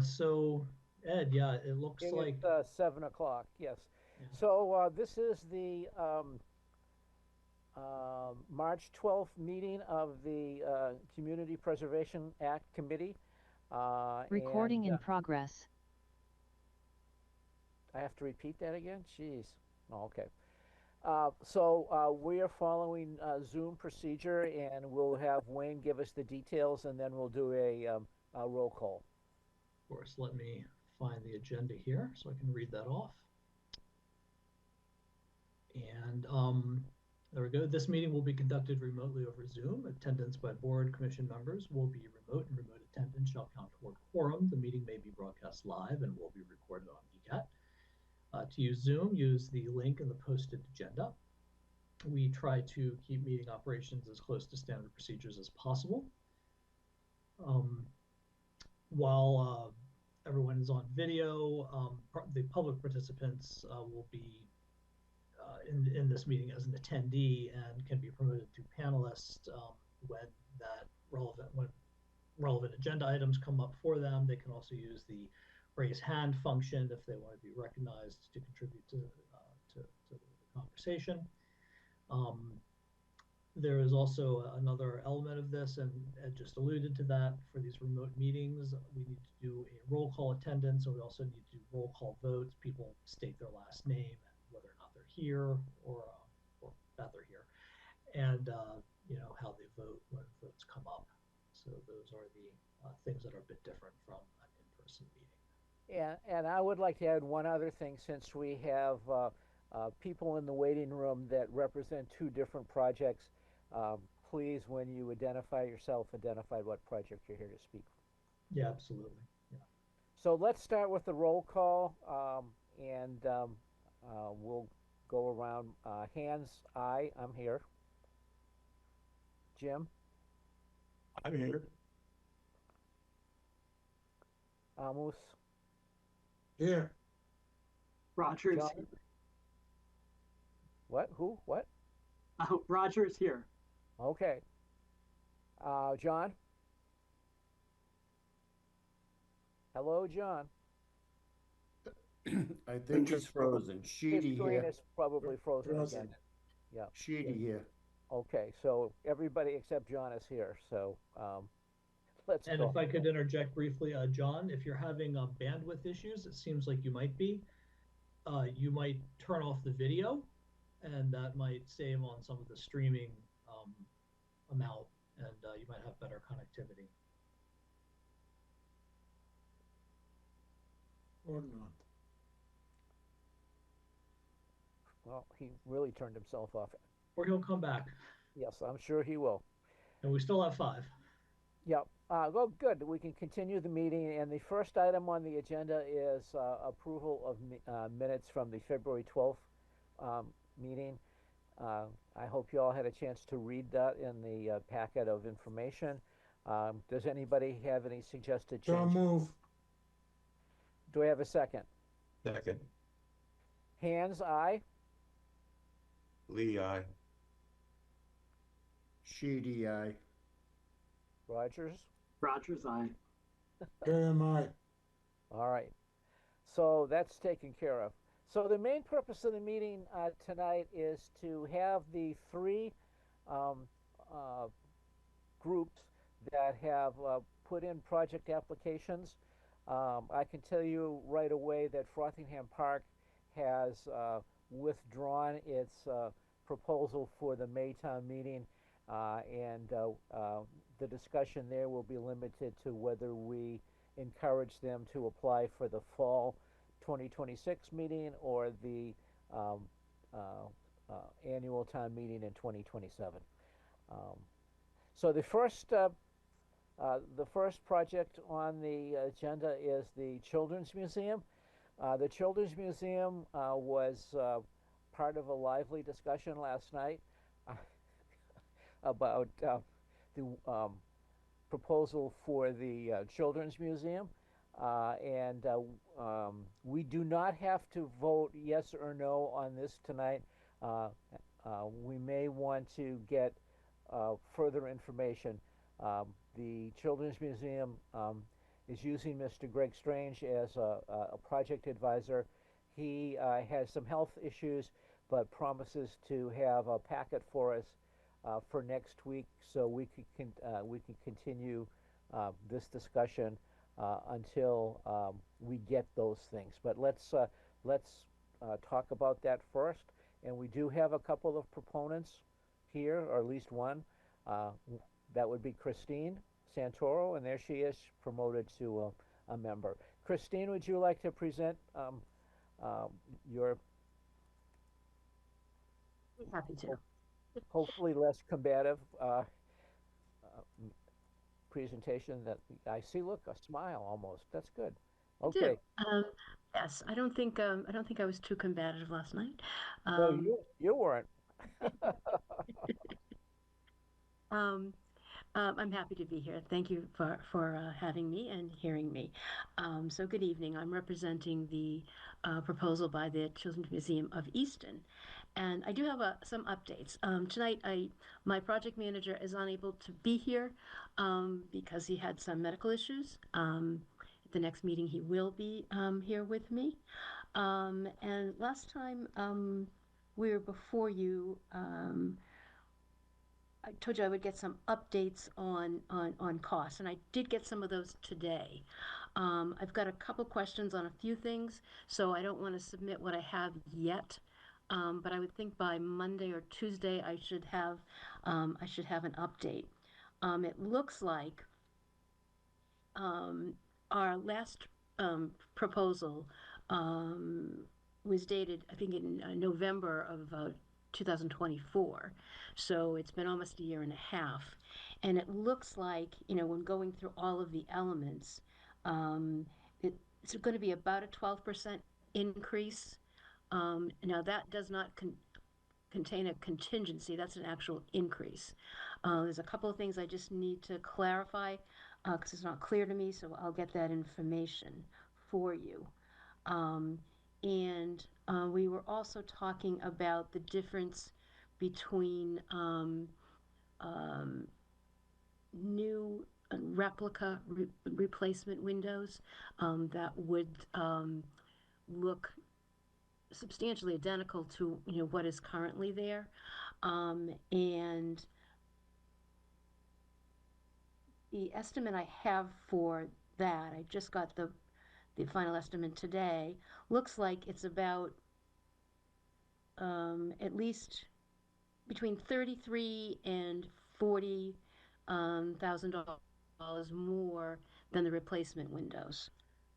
So Ed, yeah, it looks It's like 7 o'clock. Yes. yeah, So this is the March 12th meeting of the Community Preservation Act Committee, Recording and in progress. I have to repeat that again. Jeez. Oh, okay. So we are following Zoom procedure, and we'll have Wayne give us the details, and then we'll do a roll call. of course, let me find the agenda here so I can read that off. And there we go. This meeting will be conducted remotely over Zoom. Attendance by board commission members will be remote, and remote attendance shall count toward quorum. The meeting may be broadcast live and will be recorded on ECAT. To use Zoom, use the link in the posted agenda. We try to keep meeting operations as close to standard procedures as possible. Um, while everyone is on video, the public participants will be in this meeting as an attendee and can be promoted to panelists when relevant agenda items come up for them. They can also use the raise hand function if they want to be recognized to contribute to the conversation. Um, there is also another element of this, and Ed just alluded to that. For these remote meetings, we need to do a roll call attendance, and we also need to do roll call votes. People state their last name and whether or not they're here or that they're here, and how they vote when votes come up. So those are the things that are a bit different from an in-person meeting. And I would like to add one other thing since we have people in the waiting room that represent two different projects. Please, when you identify yourself, identify what project you're here to speak. Yeah, absolutely. Yeah. So let's start with the roll call, and we'll go around. Hands, aye, I'm here. Jim, I'm here. Amos, Here. Roger's John. What? Who? What? Roger's here. Okay. John. Hello, John. I think he's frozen. His Sheedy screen here. is probably frozen Frozen. again. Yeah. Sheedy here. Okay. So everybody except John is here. So let's And go. if I could interject briefly, John, if you're having bandwidth issues, it seems like you might be. You might turn off the video, and that might save on some of the streaming amount, and you might have better connectivity. Or not. Well, he really turned himself off. Or he'll come back, Yes, I'm sure he will. and we still have five. Yep. Well, good. We can continue the meeting, and the first item on the agenda is approval of minutes from the February 12th meeting. I hope you all had a chance to read that in the packet of information. Does anybody have any suggested Don't changes? move. Do I have a second? Second. Hands, aye. Lee, aye. Sheedy, aye. Rogers. Roger's aye. Graham, aye. All right. So that's taken care of. So the main purpose of the meeting tonight is to have the three um, uh, groups that have put in project applications. I can tell you right away that Frothingham Park has withdrawn its proposal for the Maytown meeting, and the discussion there will be limited to whether we encourage them to apply for the fall 2026 meeting or the um, annual town meeting in 2027. Um, so the first project on the agenda is the Children's Museum. The Children's Museum was part of a lively discussion last night about the proposal for the Children's Museum. We do not have to vote yes or no on this tonight. We may want to get further information. The Children's Museum is using Mr. Greg Strange as a project advisor. He has some health issues, but promises to have a packet for us for next week, so we can continue this discussion until we get those things. But let's talk about that first. And we do have a couple of proponents here, or at least one. That would be Christine Santoro, and there she is, promoted to a member. Christine, would you like to present your Happy to. hopefully less combative presentation that I see? Look, a smile almost. That's good. Okay. Yes, I don't think I was too combative last night. No, you weren't. I'm happy to be here. Thank you for having me and hearing me. So good evening. I'm representing the proposal by the Children's Museum of Easton, and I do have some updates. Tonight, my project manager is unable to be here because he had some medical issues. At the next meeting, he will be here with me. And last time we were before you, I told you I would get some updates on costs, and I did get some of those today. I've got a couple questions on a few things, so I don't want to submit what I have yet. But I would think by Monday or Tuesday I should have an update. It looks like our last proposal was dated, I think, in November of 2024. So it's been almost a year and a half. And it looks like, when going through all of the elements, it's going to be about a 12% increase. Now, that does not contain a contingency. That's an actual increase. There's a couple of things I just need to clarify because it's not clear to me, so I'll get that information for you. And we were also talking about the difference between new replica replacement windows that would look substantially identical to what is currently there, and the estimate I have for that, I just got the final estimate today, looks like it's about at least between $33,000 and $40,000 more than the replacement windows.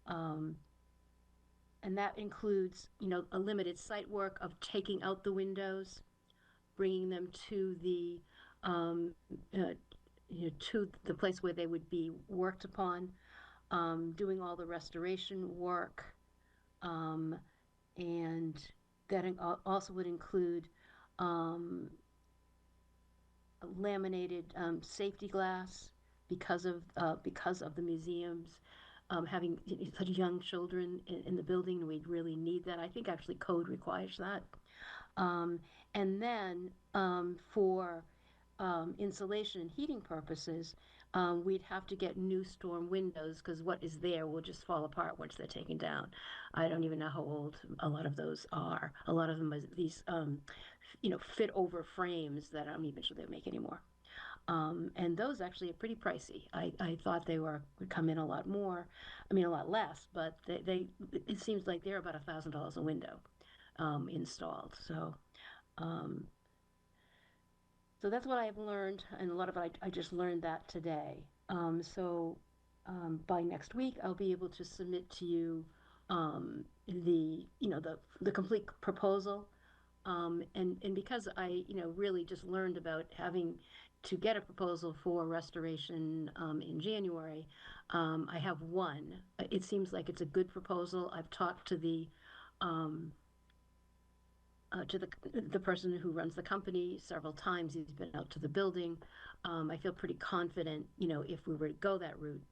And that includes, a limited site work of taking out the windows, bringing them to the place where they would be worked upon, doing all the restoration work, and that also would include laminated safety glass because of the museums having such young children in the building. We'd really need that. I think actually code requires that. And then for insulation and heating purposes, we'd have to get new storm windows because what is there will just fall apart once they're taken down. I don't even know how old a lot of those are. A lot of them are these, fit over frames that I'm not even sure they make anymore. And those actually are pretty pricey. I thought they would come in a lot more. I mean, a lot less, but it seems like they're about $1,000 a window installed. So that's what I've learned, and a lot of it I just learned that today. So by next week, I'll be able to submit to you the complete proposal. And because I really just learned about having to get a proposal for restoration in January, I have one. It seems like it's a good proposal. I've talked to the person who runs the company several times. He's been out to the building. I feel pretty confident, if we were to go that route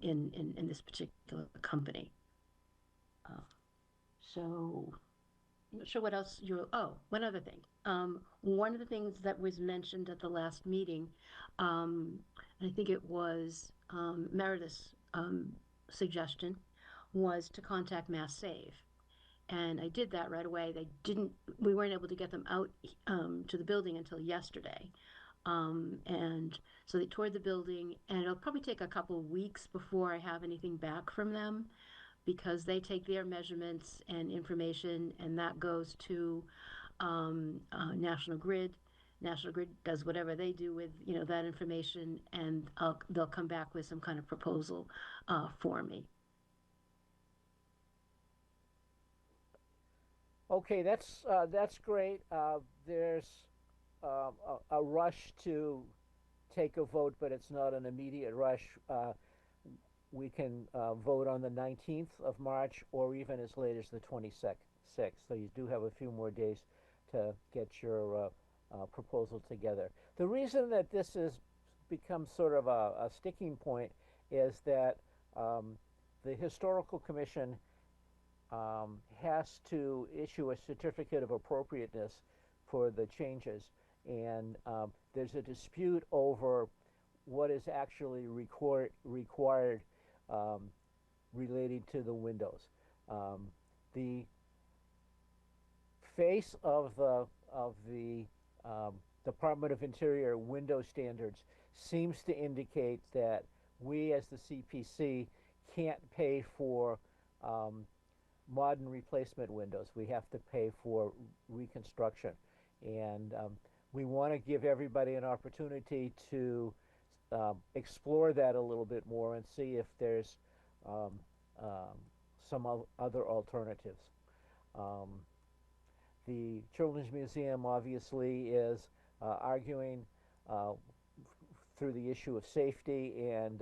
in this particular company. So I'm not sure what else one other thing. One of the things that was mentioned at the last meeting, I think it was Meredith suggestion was to contact Mass Save. And I did that right away. We weren't able to get them out to the building until yesterday. And so they toured the building, and it'll probably take a couple of weeks before I have anything back from them because they take their measurements and information, and that goes to National Grid. National Grid does whatever they do with that information, and they'll come back with some kind of proposal for me. Okay, that's great. There's a rush to take a vote, but it's not an immediate rush. We can vote on the 19th of March or even as late as the 26th. So you do have a few more days to get your proposal together. The reason that this has become sort of a sticking point is that the Historical Commission has to issue a certificate of appropriateness for the changes, and there's a dispute over what is actually required related to the windows. The face of the Department of Interior window standards seems to indicate that we as the CPC can't pay for modern replacement windows. We have to pay for reconstruction. And we want to give everybody an opportunity to explore that a little bit more and see if there's some other alternatives. The Children's Museum obviously is arguing through the issue of safety and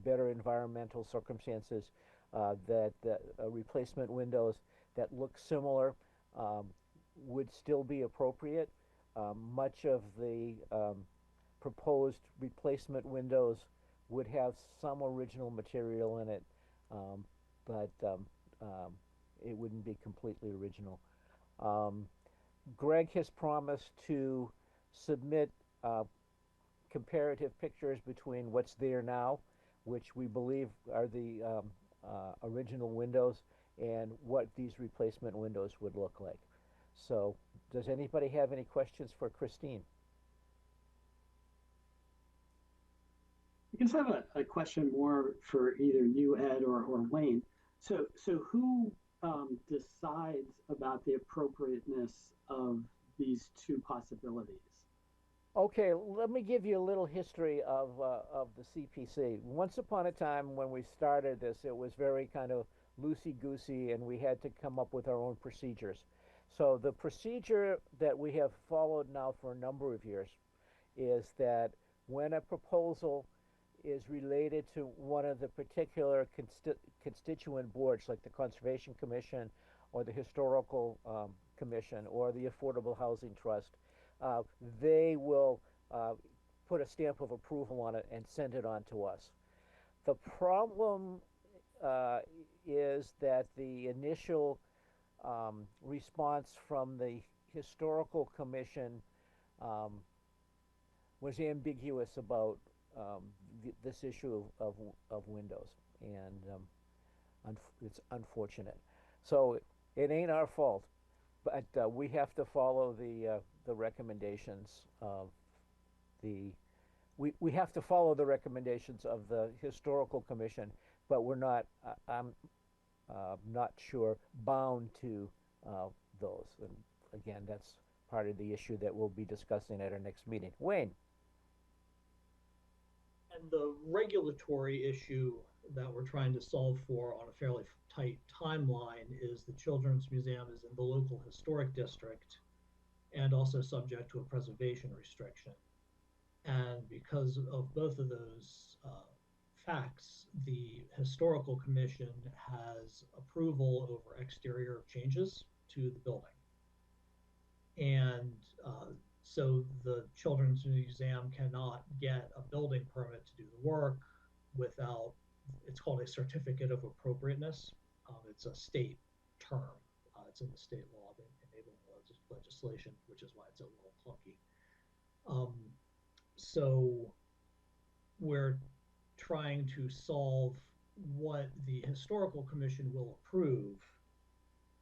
better environmental circumstances that replacement windows that look similar would still be appropriate. Much of the proposed replacement windows would have some original material in it, but it wouldn't be completely original. Greg has promised to submit comparative pictures between what's there now, which we believe are the original windows, and what these replacement windows would look like. So, does anybody have any questions for Christine? I guess I have a question more for either you, Ed, or Wayne. So who decides about the appropriateness of these two possibilities? Okay, let me give you a little history of the CPC. Once upon a time, when we started this, it was very kind of loosey-goosey, and we had to come up with our own procedures. So the procedure that we have followed now for a number of years is that when a proposal is related to one of the particular constituent boards, like the Conservation Commission or the Historical Commission or the Affordable Housing Trust, they will put a stamp of approval on it and send it on to us. The problem is that the initial response from the Historical Commission was ambiguous about this issue of windows, and it's unfortunate. So it ain't our fault, but we have to follow the recommendations of we have to follow the recommendations of the Historical Commission, but we're not I'm not sure bound to those. And again, that's part of the issue that we'll be discussing at our next meeting. Wayne. And the regulatory issue that we're trying to solve for on a fairly tight timeline is the Children's Museum is in the local historic district and also subject to a preservation restriction. And because of both of those facts, the Historical Commission has approval over exterior changes to the building. And so the Children's Museum cannot get a building permit to do the work without, it's called a certificate of appropriateness. It's a state term. It's in the state law, the enabling legislation, which is why it's a little clunky. So we're trying to solve what the historical commission will approve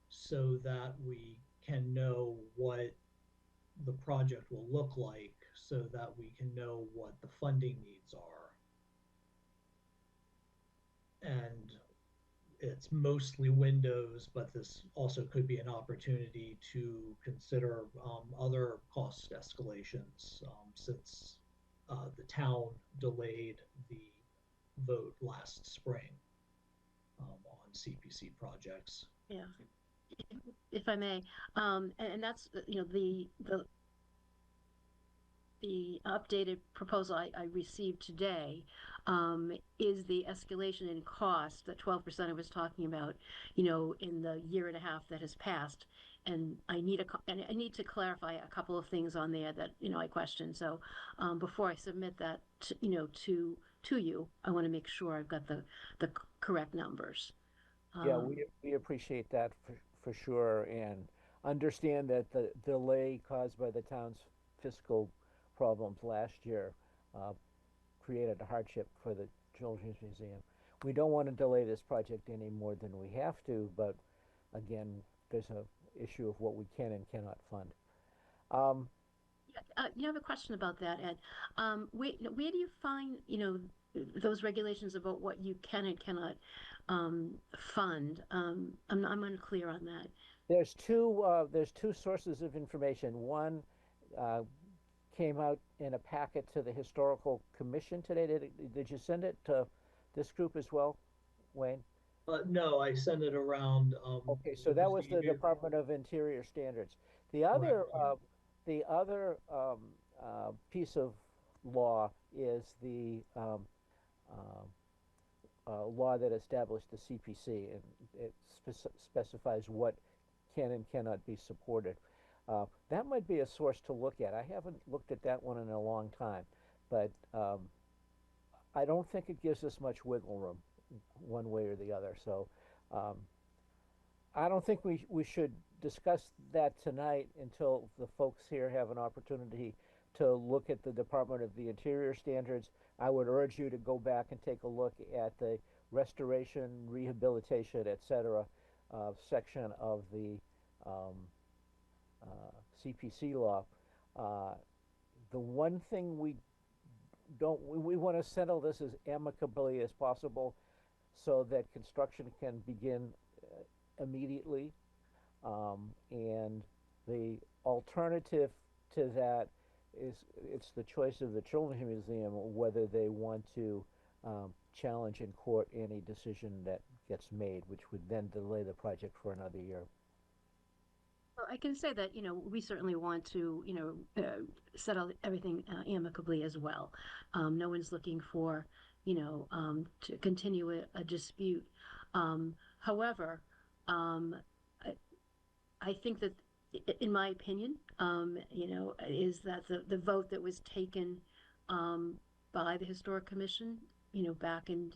so that we can know what the project will look like, so that we can know what the funding needs are. And it's mostly windows, but this also could be an opportunity to consider other cost escalations, since the town delayed the vote last spring on CPC projects. Yeah, if I may, and that's the updated proposal I received today is the escalation in cost, that 12% I was talking about, in the year and a half that has passed. And I need to clarify a couple of things on there that, I questioned. So before I submit that, to you, I want to make sure I've got the correct numbers. Yeah, we appreciate that for sure, and understand that the delay caused by the town's fiscal problems last year uh, created a hardship for the Children's Museum. We don't want to delay this project any more than we have to, but again, there's a issue of what we can and cannot fund. You have a question about that, Ed. Where do you find, those regulations about what you can and cannot fund? I'm unclear on that. There's two sources of information. One uh, came out in a packet to the Historical Commission today. Did you send it to this group as well, Wayne? No, I sent it around. Okay, so that was the Department of Interior standards. The other, Correct, the other piece of law is the law that established the CPC, and it specifies what can and cannot be supported. That might be a source to look at. I haven't looked at that one in a long time, but I don't think it gives us much wiggle room one way or the other. So I don't think we should discuss that tonight until the folks here have an opportunity to look at the Department of the Interior standards. I would urge you to go back and take a look at the restoration, rehabilitation, etc. Section of the CPC law. The one thing we want to settle this as amicably as possible so that construction can begin immediately. And the alternative to that is it's the choice of the Children's Museum whether they want to challenge in court any decision that gets made, which would then delay the project for another year. Well, I can say that, we certainly want to, settle everything amicably as well. No one's looking for, to continue a dispute. However, I think that, in my opinion, is that the vote that was taken by the Historic Commission, back in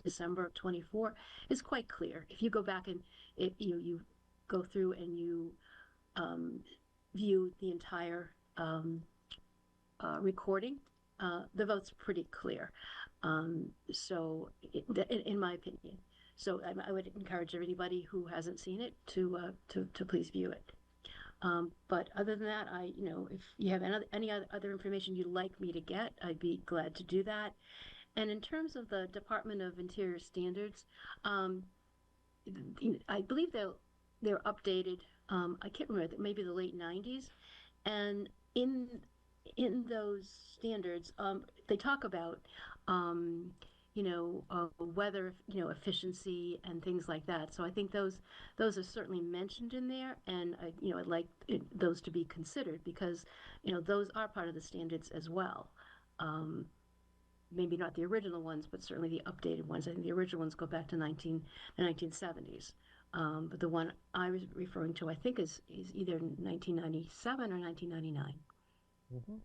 December of 24 is quite clear. If you go back and you go through and you view the entire recording, the vote's pretty clear. So, in my opinion, so I would encourage everybody who hasn't seen it to please view it. But other than that, if you have any other information you'd like me to get, I'd be glad to do that. And in terms of the Department of Interior standards, I believe they're updated. I can't remember, maybe the late 90s, and in those standards, they talk about weather, efficiency and things like that. So I think those are certainly mentioned in there, and I'd like those to be considered because those are part of the standards as well. Maybe not the original ones, but certainly the updated ones. I think the original ones go back to the 1970s. But the one I was referring to, I think, is either 1997 or 1999. Mm-hmm.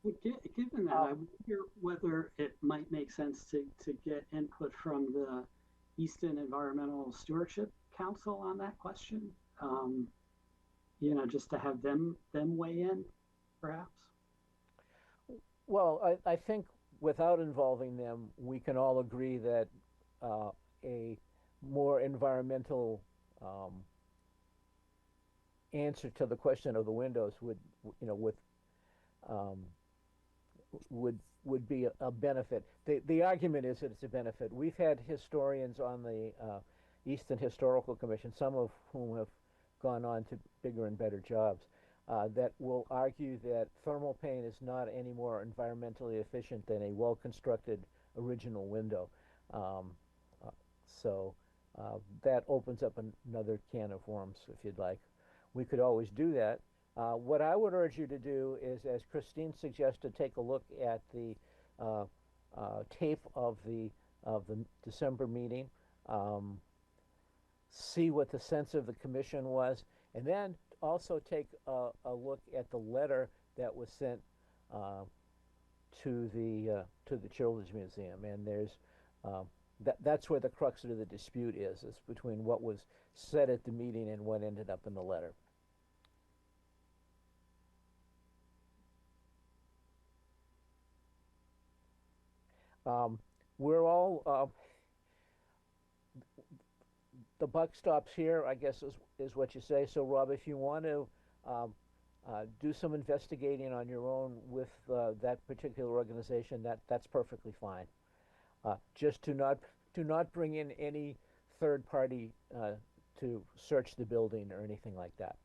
Well, given that, I wonder whether it might make sense to get input from the Easton Environmental Stewardship Council on that question. Just to have them weigh in, perhaps. Well, I think without involving them, we can all agree that a more environmental answer to the question of the windows would, you know, um, would be a benefit. The argument is that it's a benefit. We've had historians on the Easton Historical Commission, some of whom have gone on to bigger and better jobs, that will argue that thermal paint is not any more environmentally efficient than a well-constructed original window. Um, so that opens up another can of worms, if you'd like. We could always do that. What I would urge you to do is, as Christine suggested, take a look at the tape of the December meeting, see what the sense of the commission was, and then also take a look at the letter that was sent to the Children's Museum. And there's that's where the crux of the dispute is between what was said at the meeting and what ended up in the letter. We're all the buck stops here, I guess, is what you say. So, Rob, if you want to do some investigating on your own with that particular organization, that's perfectly fine. Just do not bring in any third party to search the building or anything like that.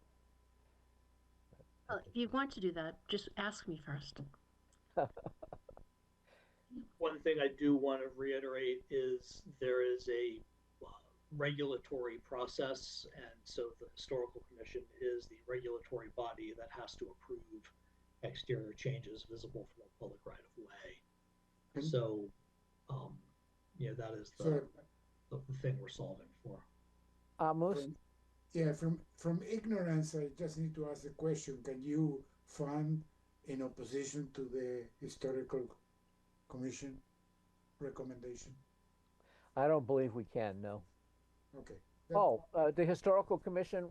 Well, if you want to do that, just ask me first. One thing I do want to reiterate is there is a regulatory process, and so the Historical Commission is the regulatory body that has to approve exterior changes visible from a public right of way. So, yeah, that is the thing we're solving for. From ignorance, I just need to ask the question: can you fund in opposition to the Historical Commission recommendation? I don't believe we can, no. Okay. The Historical Commission,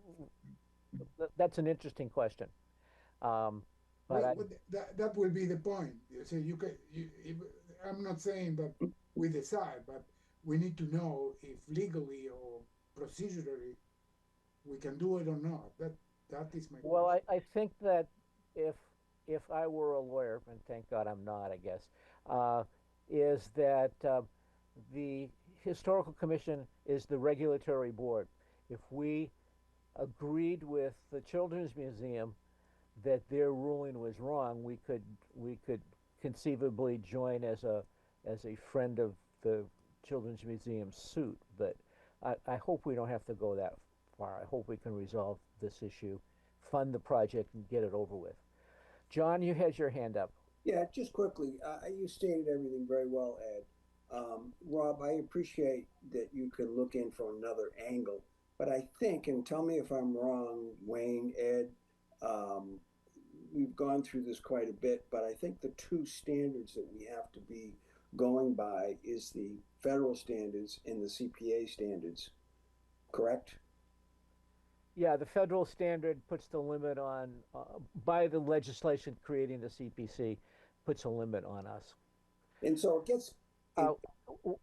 that's an interesting question. But that will be the point. So I'm not saying that we decide, but we need to know if legally or procedurally we can do it or not. That is my question. Well, I think that if I were a lawyer, and thank God I'm not, I guess, is that the Historical Commission is the regulatory board. If we agreed with the Children's Museum that their ruling was wrong, we could conceivably join as a friend of the Children's Museum's suit. But I hope we don't have to go that far. I hope we can resolve this issue, fund the project, and get it over with. John, you had your hand up. Yeah, just quickly, you stated everything very well, Ed. Rob, I appreciate that you can look in from another angle, but I think, and tell me if I'm wrong, Wayne, Ed, we've gone through this quite a bit, but I think the two standards that we have to be going by is the federal standards and the CPA standards, correct? Yeah, the federal standard puts the limit on, by the legislation creating the CPC, puts a limit on us. And so it gets...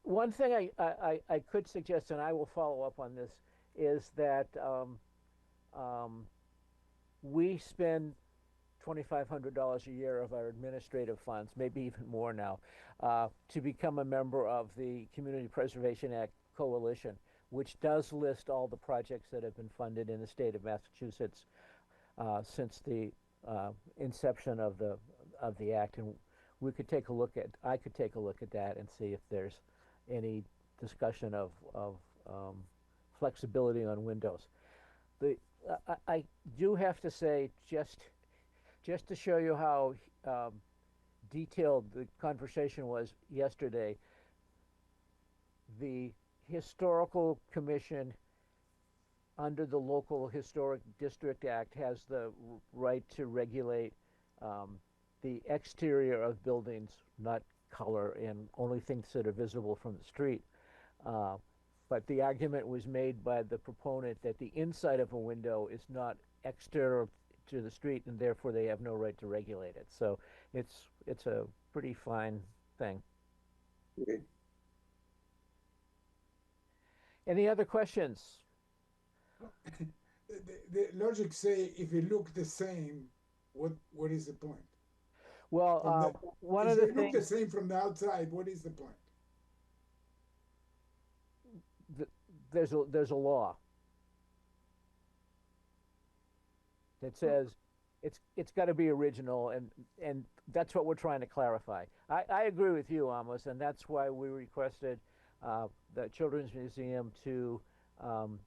One thing I could suggest, and I will follow up on this, is that we spend $2,500 a year of our administrative funds, maybe even more now, to become a member of the Community Preservation Act Coalition, which does list all the projects that have been funded in the state of Massachusetts since the inception of the act. And we could take a look at, I could take a look at that and see if there's any discussion of flexibility on windows. I do have to say, just to show you how detailed the conversation was yesterday, the Historical Commission under the Local Historic District Act has the right to regulate the exterior of buildings, not color, and only things that are visible from the street. But the argument was made by the proponent that the inside of a window is not exterior to the street, and therefore they have no right to regulate it. So it's a pretty fine thing. Okay. Any other questions? The logic say if it look the same, what is the point? Well, From the, one if of the they look the things, same from the outside, what is the point? there's a law that says it's got to be original, and that's what we're trying to clarify. I agree with you, Amos, and that's why we requested the Children's Museum to um,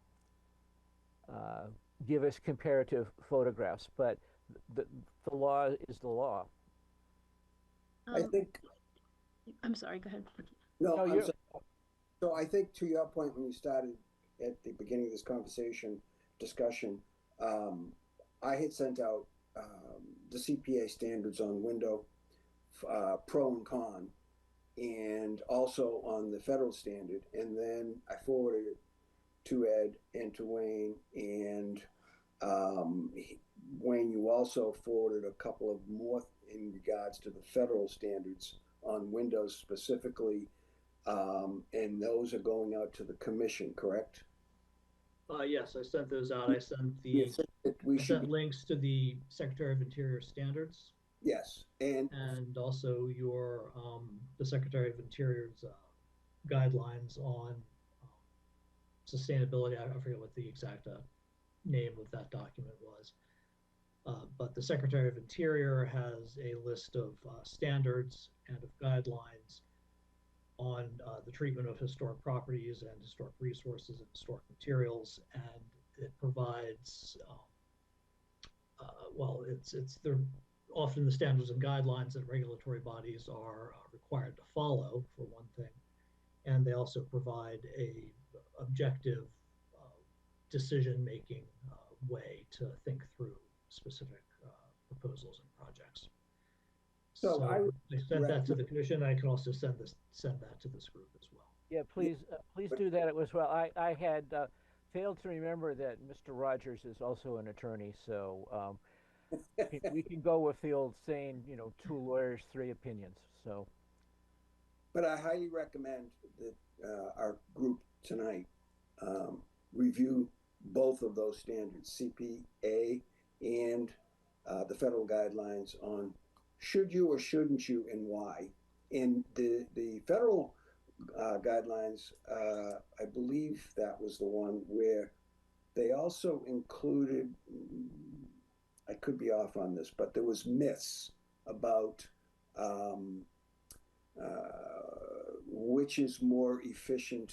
give us comparative photographs. But the the law is the law. I think, I'm sorry, go ahead. no, No, I'm you're sorry. So I think to your point when you started at the beginning of this discussion, I had sent out the CPA standards on window pro and con, and also on the federal standard, and then I forwarded it to Ed and to Wayne, and Wayne, you also forwarded a couple of more in regards to the federal standards on windows specifically, and those are going out to the commission, correct? Yes, I sent those out. I sent You think that we I should sent links to the Secretary of Interior standards yes, and also the Secretary of Interior's guidelines on sustainability. I forget what the exact name of that document was. But the Secretary of Interior has a list of standards and of guidelines on the treatment of historic properties and historic resources and historic materials, and it provides they're often the standards and guidelines that regulatory bodies are required to follow, for one thing, and they also provide a objective decision-making way to think through specific proposals and projects. So I sent that to the commission. I can also send that to this group as well. Yeah, please do that as well. I had failed to remember that Mr. Rogers is also an attorney, so we can go with the old saying, two lawyers, three opinions. So, but I highly recommend that our group tonight review both of those standards, CPA and the federal guidelines on should you or shouldn't you and why. And the federal guidelines, I believe that was the one where they also included, I could be off on this, but there was myths about which is more efficient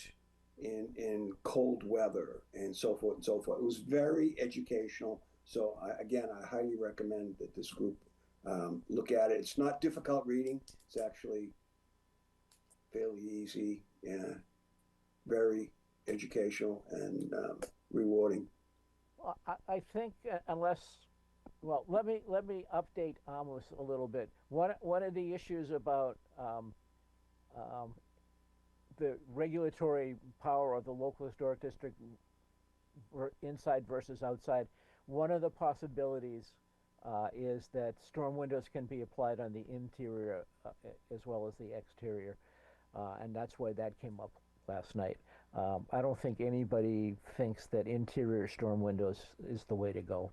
in cold weather and so forth and so forth. It was very educational. So I highly recommend that this group look at it. It's not difficult reading. It's actually fairly easy and very educational and rewarding. well, I think let me update Amos a little bit. One of the issues about the regulatory power of the local historic district inside versus outside, one of the possibilities is that storm windows can be applied on the interior as well as the exterior, and that's why that came up last night. I don't think anybody thinks that interior storm windows is the way to go.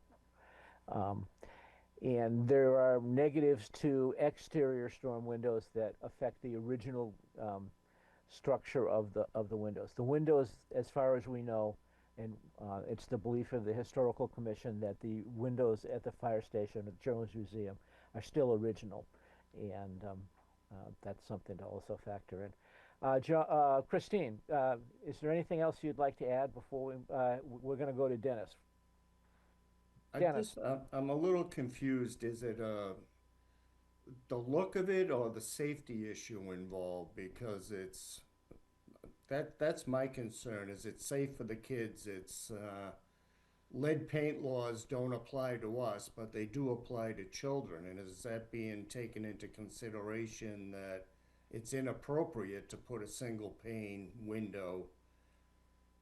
And there are negatives to exterior storm windows that affect the original structure of the windows. The windows, as far as we know, and it's the belief of the Historical Commission that the windows at the fire station at the Children's Museum are still original, and that's something to also factor in. Christine, is there anything else you'd like to add before we're going to go to Dennis? I'm a little confused. Is it the look of it or the safety issue involved? Because that's my concern. Is it safe for the kids? It's lead paint laws don't apply to us, but they do apply to children. And is that being taken into consideration that it's inappropriate to put a single pane window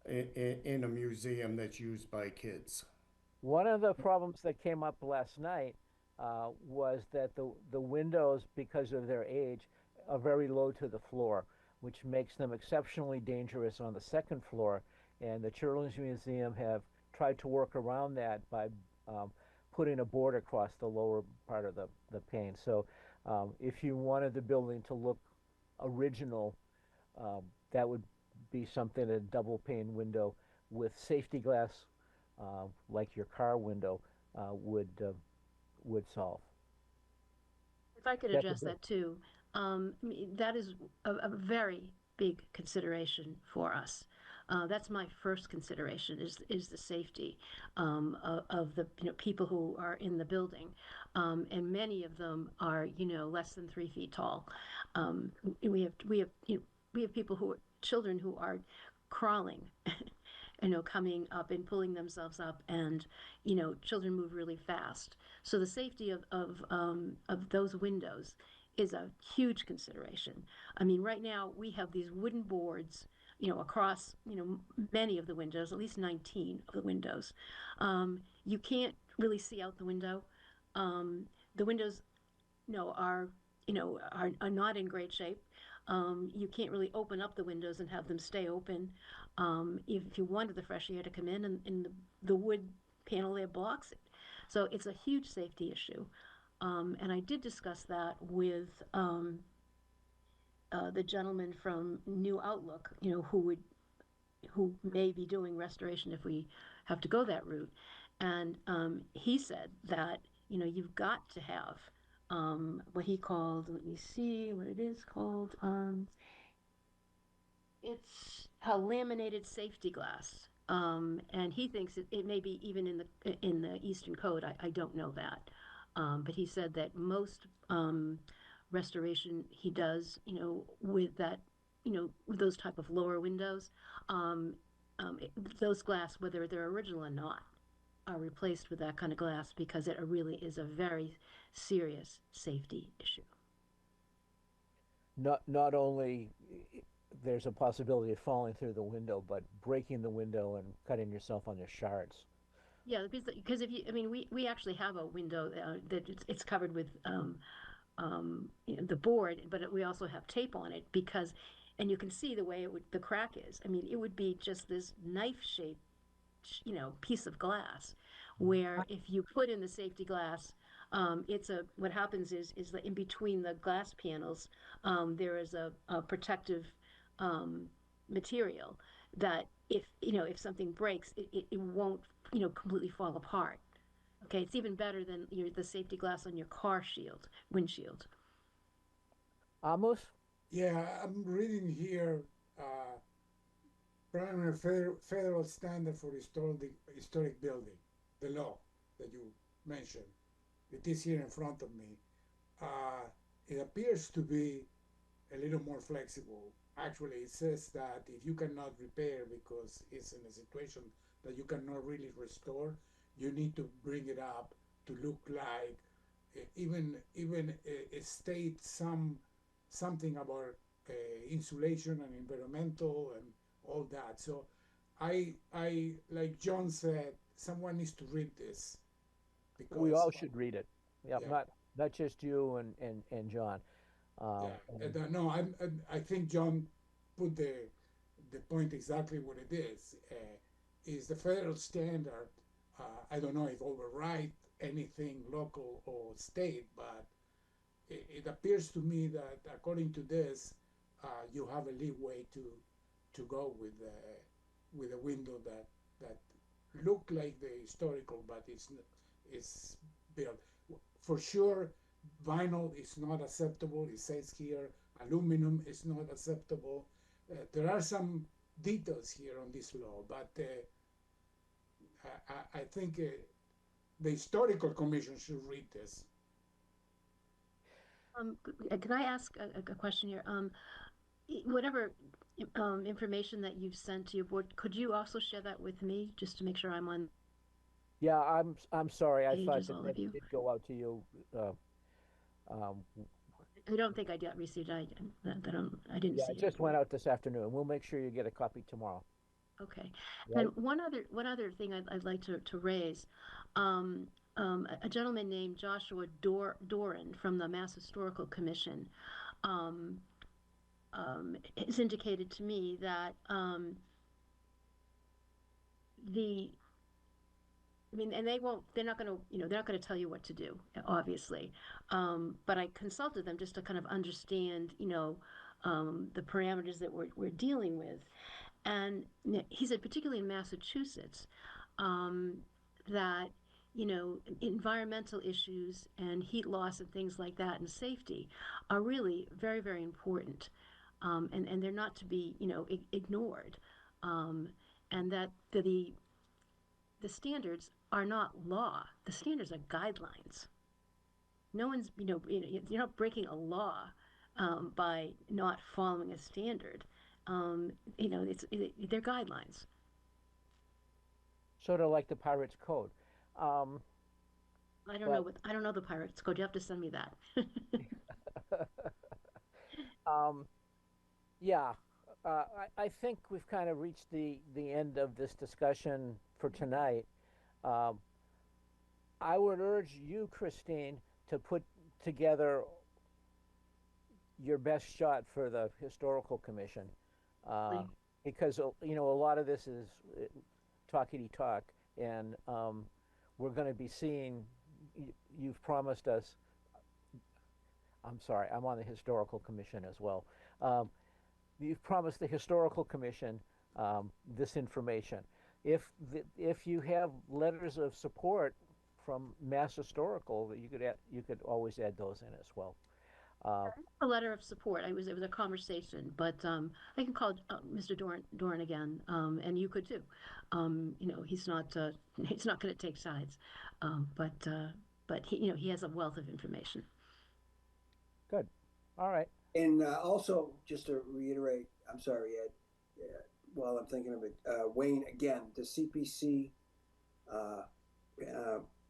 in a museum that's used by kids? One of the problems that came up last night was that the windows, because of their age, are very low to the floor, which makes them exceptionally dangerous on the second floor and the Children's Museum have tried to work around that by um, putting a board across the lower part of the pane. So if you wanted the building to look original, that would be something, a double pane window with safety glass, like your car window, would solve. If I could That's a address big, that too, that is a very big consideration for us. That's my first consideration is the safety of the people who are in the building, and many of them are less than 3 feet tall. We have people who are children who are crawling, coming up and pulling themselves up, and children move really fast. So the safety of those windows is a huge consideration. I mean, right now we have these wooden boards, across many of the windows, at least 19 of the windows. You can't really see out the window. The windows, are not in great shape. You can't really open up the windows and have them stay open. If you wanted the fresh air to come in, and the wood panel there blocks it. So it's a huge safety issue. And I did discuss that with the gentleman from New Outlook, who may be doing restoration if we have to go that route. And he said that you've got to have what he called. Let me see what it is called. It's a laminated safety glass. And he thinks it may be even in the Eastern Code. I don't know that, but he said that most restoration he does, with that, with those type of lower windows, those glass, whether they're original or not, are replaced with that kind of glass because it really is a very serious safety issue. not only there's a possibility of falling through the window, but breaking the window and cutting yourself on the shards. Yeah, because if you, I mean, we actually have a window that it's covered with the board, but we also have tape on it because, and you can see the way the crack is. I mean, it would be just this knife shaped, piece of glass, where if you put in the safety glass, what happens is that in between the glass panels, there is a protective material that if something breaks, it won't completely fall apart. Okay, it's even better than the safety glass on your car windshield. Amos? Yeah, I'm reading here primary federal standard for historic building, the law that you mentioned. It is here in front of me. It appears to be a little more flexible. Actually, it says that if you cannot repair because it's in a situation that you cannot really restore, you need to bring it up to look like even state something about insulation and environmental and all that. So I like John said, someone needs to read this We because all should read it. Yeah, yeah, not just you and John. yeah. No, I think John put the point exactly what it is the federal standard. I don't know if override anything local or state, but it appears to me that according to this, you have a leeway to go with a window that look like the historical, but it's built for sure. Vinyl is not acceptable. It says here aluminum is not acceptable. There are some details here on this law, but I think the historical commission should read this. Can I ask a question here? Whatever information that you've sent to your board, could you also share that with me just to make sure I'm on Yeah, I'm sorry. I thought pages, all that of you? did go out to you. Um, I don't think I got received. I didn't yeah, see it it. just went out this afternoon. We'll make sure you get a copy tomorrow. Okay. Right? And one other thing I'd like to raise. A gentleman named Joshua Doran from the Mass Historical Commission has indicated to me that the I mean, and they're not going to, they're not going to tell you what to do, obviously. But I consulted them just to kind of understand, the parameters that we're dealing with. And he said, particularly in Massachusetts, that, environmental issues and heat loss and things like that and safety are really very, very important. And they're not to be, ignored. And that the standards are not law. The standards are guidelines. No one's, you're not breaking a law by not following a standard. They're guidelines. Sort of like the Pirates Code. I don't know I don't know the Pirates Code. You have to send me that. Yeah, I think we've kind of reached the end of this discussion for tonight. Um, I would urge you, Christine, to put together your best shot for the historical commission, uh, because a lot of this is talkity talk, and we're going to be seeing. You've promised us. I'm sorry, I'm on the historical commission as well. Um, you've promised the historical commission this information. If you have letters of support from Mass Historical, you could always add those in as well. A letter of support. It was a conversation, but I can call Mr. Doran again, and you could too. He's not he's not going to take sides, but he has a wealth of information. Good. All right. And also, just to reiterate, I'm sorry, Ed, while I'm thinking of it, Wayne, again, the CPC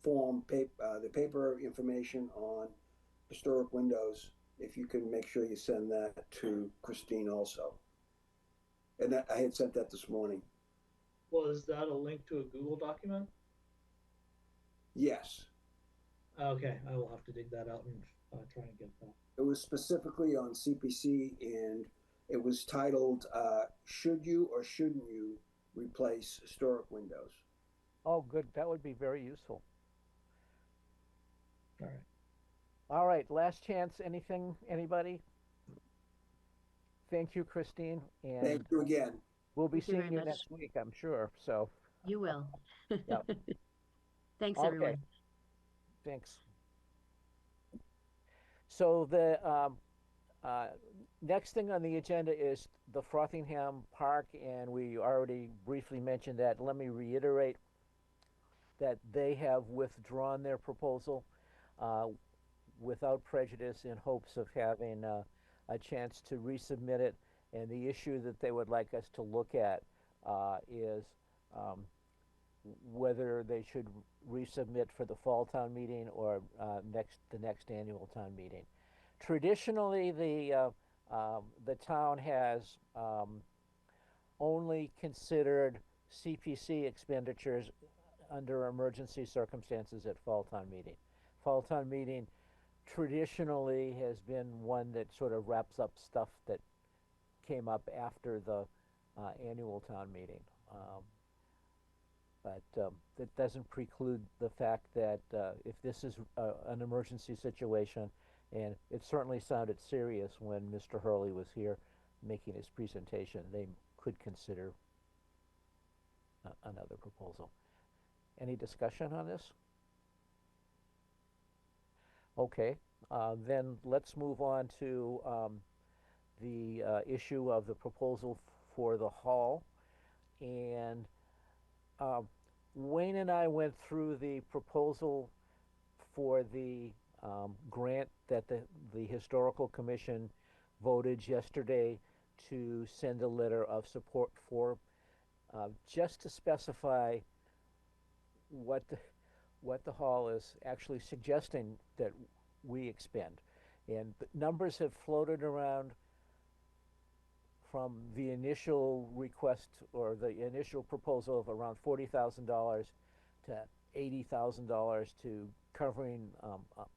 form, the paper information on historic windows, if you can make sure you send that to Christine also. And I had sent that this morning. Well, is that a link to a Google document? Yes. Okay, I will have to dig that out and try and get that. It was specifically on CPC, and it was titled, Should You or Shouldn't You Replace Historic Windows? Oh, good. That would be very useful. All right. All right. Last chance. Anything? Anybody? Thank you, Christine. And Thank you again. we'll be Thank you seeing very you much. next week, I'm sure. So, You will. Yep. Thanks, Okay. everyone. Thanks. So the next thing on the agenda is the Frothingham Park, and we already briefly mentioned that. Let me reiterate that they have withdrawn their proposal without prejudice in hopes of having a chance to resubmit it. And the issue that they would like us to look at is whether they should resubmit for the fall town meeting or the next annual town meeting. Traditionally, the town has only considered CPC expenditures under emergency circumstances at fall town meeting. Fall town meeting traditionally has been one that sort of wraps up stuff that came up after the annual town meeting. But that doesn't preclude the fact that if this is an emergency situation, and it certainly sounded serious when Mr. Hurley was here making his presentation, they could consider another proposal. Any discussion on this? Okay, then let's move on to the issue of the proposal for the hall. And Wayne and I went through the proposal for the grant that the Historical Commission voted yesterday to send a letter of support for, just to specify what the hall is actually suggesting that we expend. And the numbers have floated around from the initial request or the initial proposal of around $40,000 to $80,000 to covering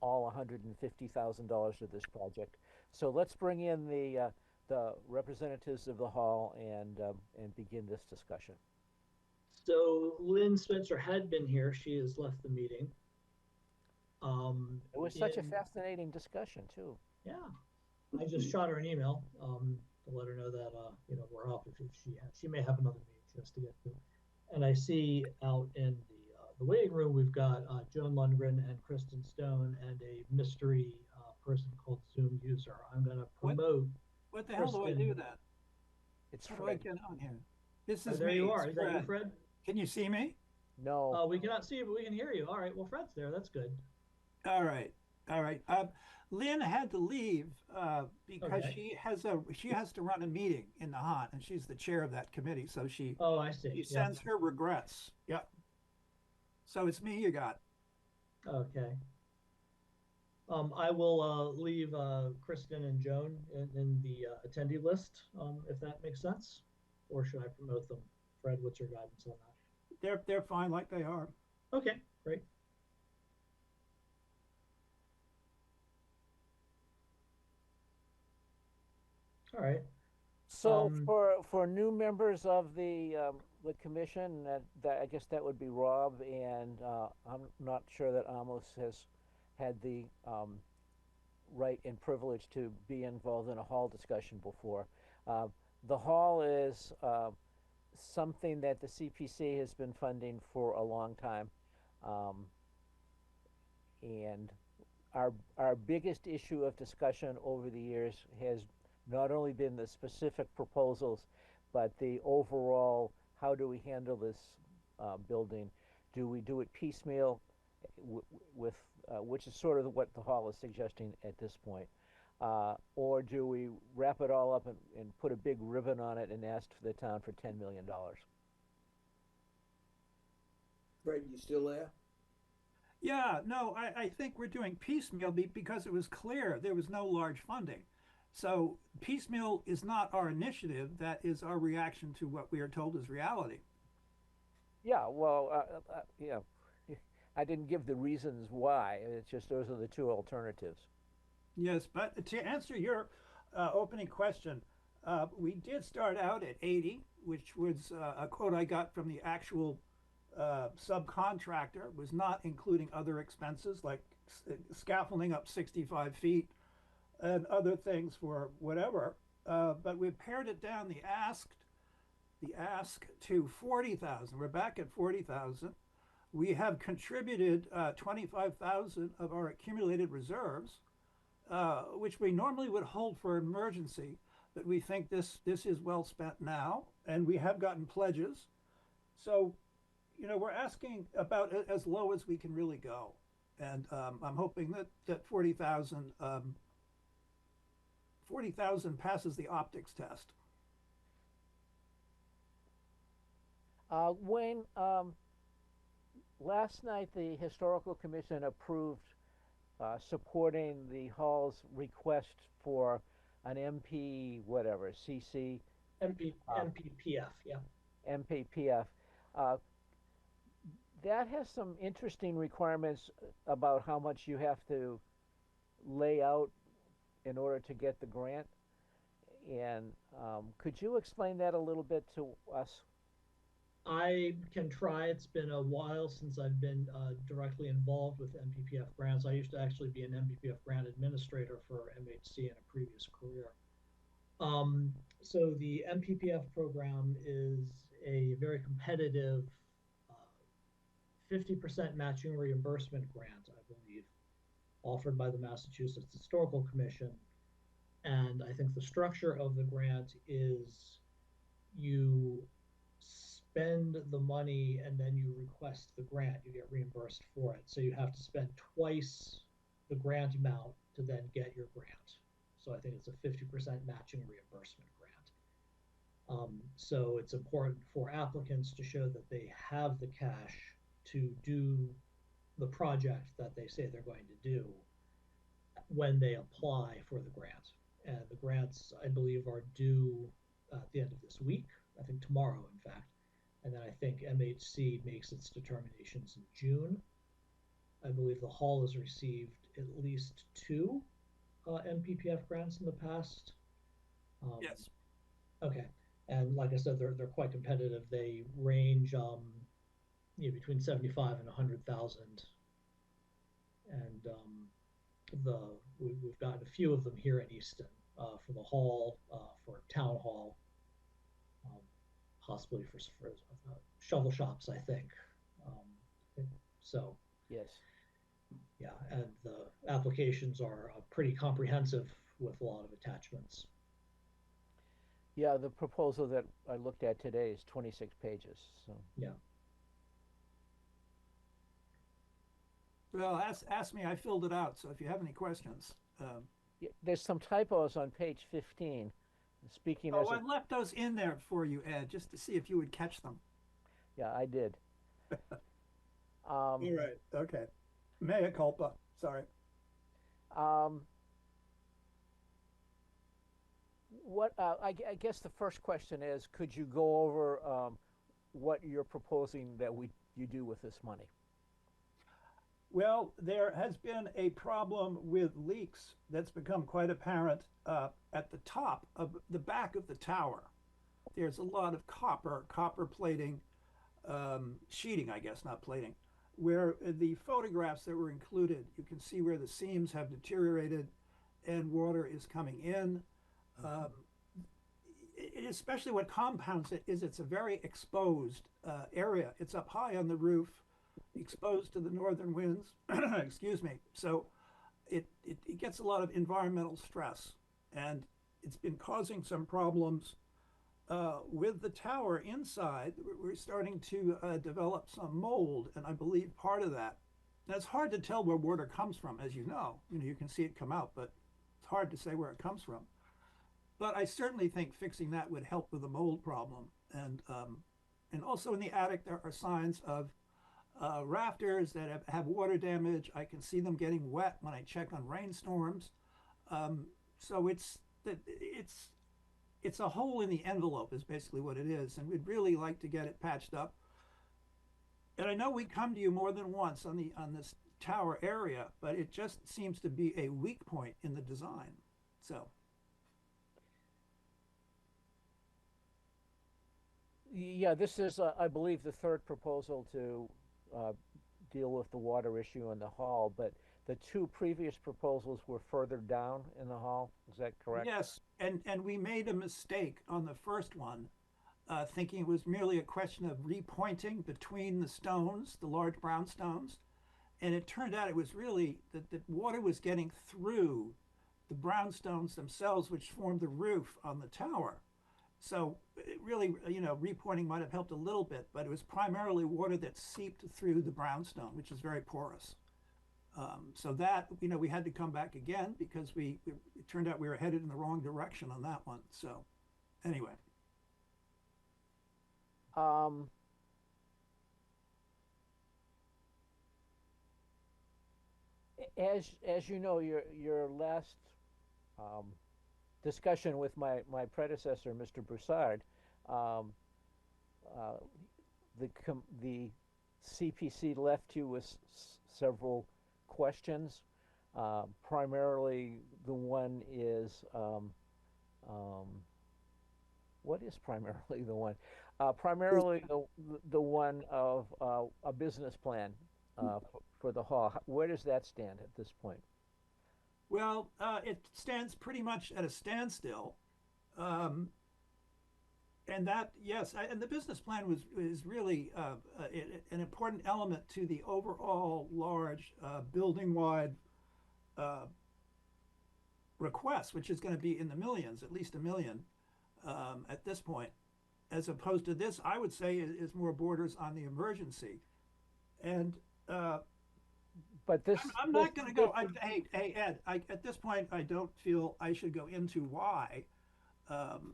all $150,000 of this project. So let's bring in the representatives of the hall and begin this discussion. So Lynn Spencer had been here. She has left the meeting. It was such a in- fascinating discussion too. Yeah, I just shot her an email to let her know that we're up. If she may have another meeting she has to get to. And I see out in the waiting room we've got Joan Lundgren and Kristen Stone and a mystery person called Zoom user. I'm going to promote. What the hell do I Kristen. do that? It's How do I Fred. get on here? This Oh, is there me. you are. It's Is that you, Fred? Can you see me? No. We cannot see you, but we can hear you. All right. Well, Fred's there. That's good. All right. All right. Lynn had to leave because Okay. she has to run a meeting in the haunt, and she's the chair of that committee. So she Oh, I see. she sends her regrets. Yep. So it's me you got. Okay. I will leave Kristen and Joan in the attendee list, if that makes sense. Or should I promote them? Fred, what's your guidance on that? They're fine like they are. Okay, great. All right. So for new members of the commission, that I guess that would be Rob, and I'm not sure that Amos has had the right and privilege to be involved in a hall discussion before. The hall is something that the CPC has been funding for a long time, and our biggest issue of discussion over the years has not only been the specific proposals, but the overall, how do we handle this building? Do we do it piecemeal with which is sort of what the hall is suggesting at this point? Or do we wrap it all up and put a big ribbon on it and ask the town for $10 million? Fred, you still there? Yeah, no, I think we're doing piecemeal because it was clear there was no large funding. So piecemeal is not our initiative. That is our reaction to what we are told is reality. Yeah, well, I didn't give the reasons why. It's just those are the two alternatives. Yes, but to answer your opening question, we did start out at 80, which was a quote I got from the actual subcontractor, was not including other expenses like scaffolding up 65 feet and other things for whatever. But we pared it down, the ask to 40,000. We're back at 40,000. We have contributed 25,000 of our accumulated reserves, which we normally would hold for emergency, but we think this is well spent now, and we have gotten pledges. So, we're asking about as low as we can really go, and I'm hoping that 40,000 passes the optics test. Wayne, last night the Historical Commission approved supporting the hall's request for an MP, whatever, CC. MPPF, yeah. MPPF. That has some interesting requirements about how much you have to lay out in order to get the grant. And could you explain that a little bit to us? I can try. It's been a while since I've been directly involved with MPPF grants. I used to actually be an MPPF grant administrator for MHC in a previous career. So the MPPF program is a very competitive 50% matching reimbursement grant, I believe, offered by the Massachusetts Historical Commission. And I think the structure of the grant is you spend the money and then you request the grant, you get reimbursed for it. So you have to spend twice the grant amount to then get your grant. So I think it's a 50% matching reimbursement grant. So it's important for applicants to show that they have the cash to do the project that they say they're going to do when they apply for the grant. And the grants, I believe, are due at the end of this week, I think tomorrow, in fact. And then I think MHC makes its determinations in June. I believe the hall has received at least 2 MPPF grants in the past. Yes. Okay. And like I said, they're quite competitive. They range between 75 and 100,000. And we've gotten a few of them here in Easton for the hall, for town hall, possibly for shovel shops, I think. So Yes. yeah, and the applications are pretty comprehensive with a lot of attachments. Yeah, the proposal that I looked at today is 26 pages. So Yeah. Well, ask me. I filled it out. So if you have any questions, there's some typos on page 15. Speaking as I a, left those in there for you, Ed, just to see if you would catch them. yeah, I did. All right. Okay. Mea culpa. Sorry. What I guess the first question is, could you go over what you're proposing that you do with this money? Well, there has been a problem with leaks that's become quite apparent at the top of the back of the tower. There's a lot of copper plating, sheeting, I guess, not plating, where the photographs that were included, you can see where the seams have deteriorated and water is coming in. Especially what compounds it is it's a very exposed area. It's up high on the roof, exposed to the northern winds, excuse me. So it gets a lot of environmental stress, and it's been causing some problems with the tower inside. We're starting to develop some mold, and I believe part of that. Now, it's hard to tell where water comes from, as you know. You can see it come out, but it's hard to say where it comes from. But I certainly think fixing that would help with the mold problem. And also in the attic, there are signs of rafters that have water damage. I can see them getting wet when I check on rainstorms. So it's a hole in the envelope is basically what it is. And we'd really like to get it patched up. And I know we come to you more than once on this tower area, but it just seems to be a weak point in the design. So. Yeah, this is, I believe, the third proposal to deal with the water issue in the hall, but the two previous proposals were further down in the hall. Is that correct? Yes, and we made a mistake on the first one, thinking it was merely a question of repointing between the stones, the large brown stones, and it turned out it was really that water was getting through the brown stones themselves, which formed the roof on the tower. So really, repointing might have helped a little bit, but it was primarily water that seeped through the brownstone, which is very porous. So that, we had to come back again because it turned out we were headed in the wrong direction on that one. So anyway. As you know, your last discussion with my predecessor, Mr. Broussard, the CPC left you with several questions. Primarily, the one is what is primarily the one? Primarily the one of a business plan for the hall. Where does that stand at this point? Well, it stands pretty much at a standstill. And that, yes, and the business plan is really an important element to the overall large building-wide request, which is going to be in the millions, at least $1 million at this point, as opposed to this, I would say is more borders on the emergency. And but this, I'm not going to go. Hey, Ed. At this point, I don't feel I should go into why.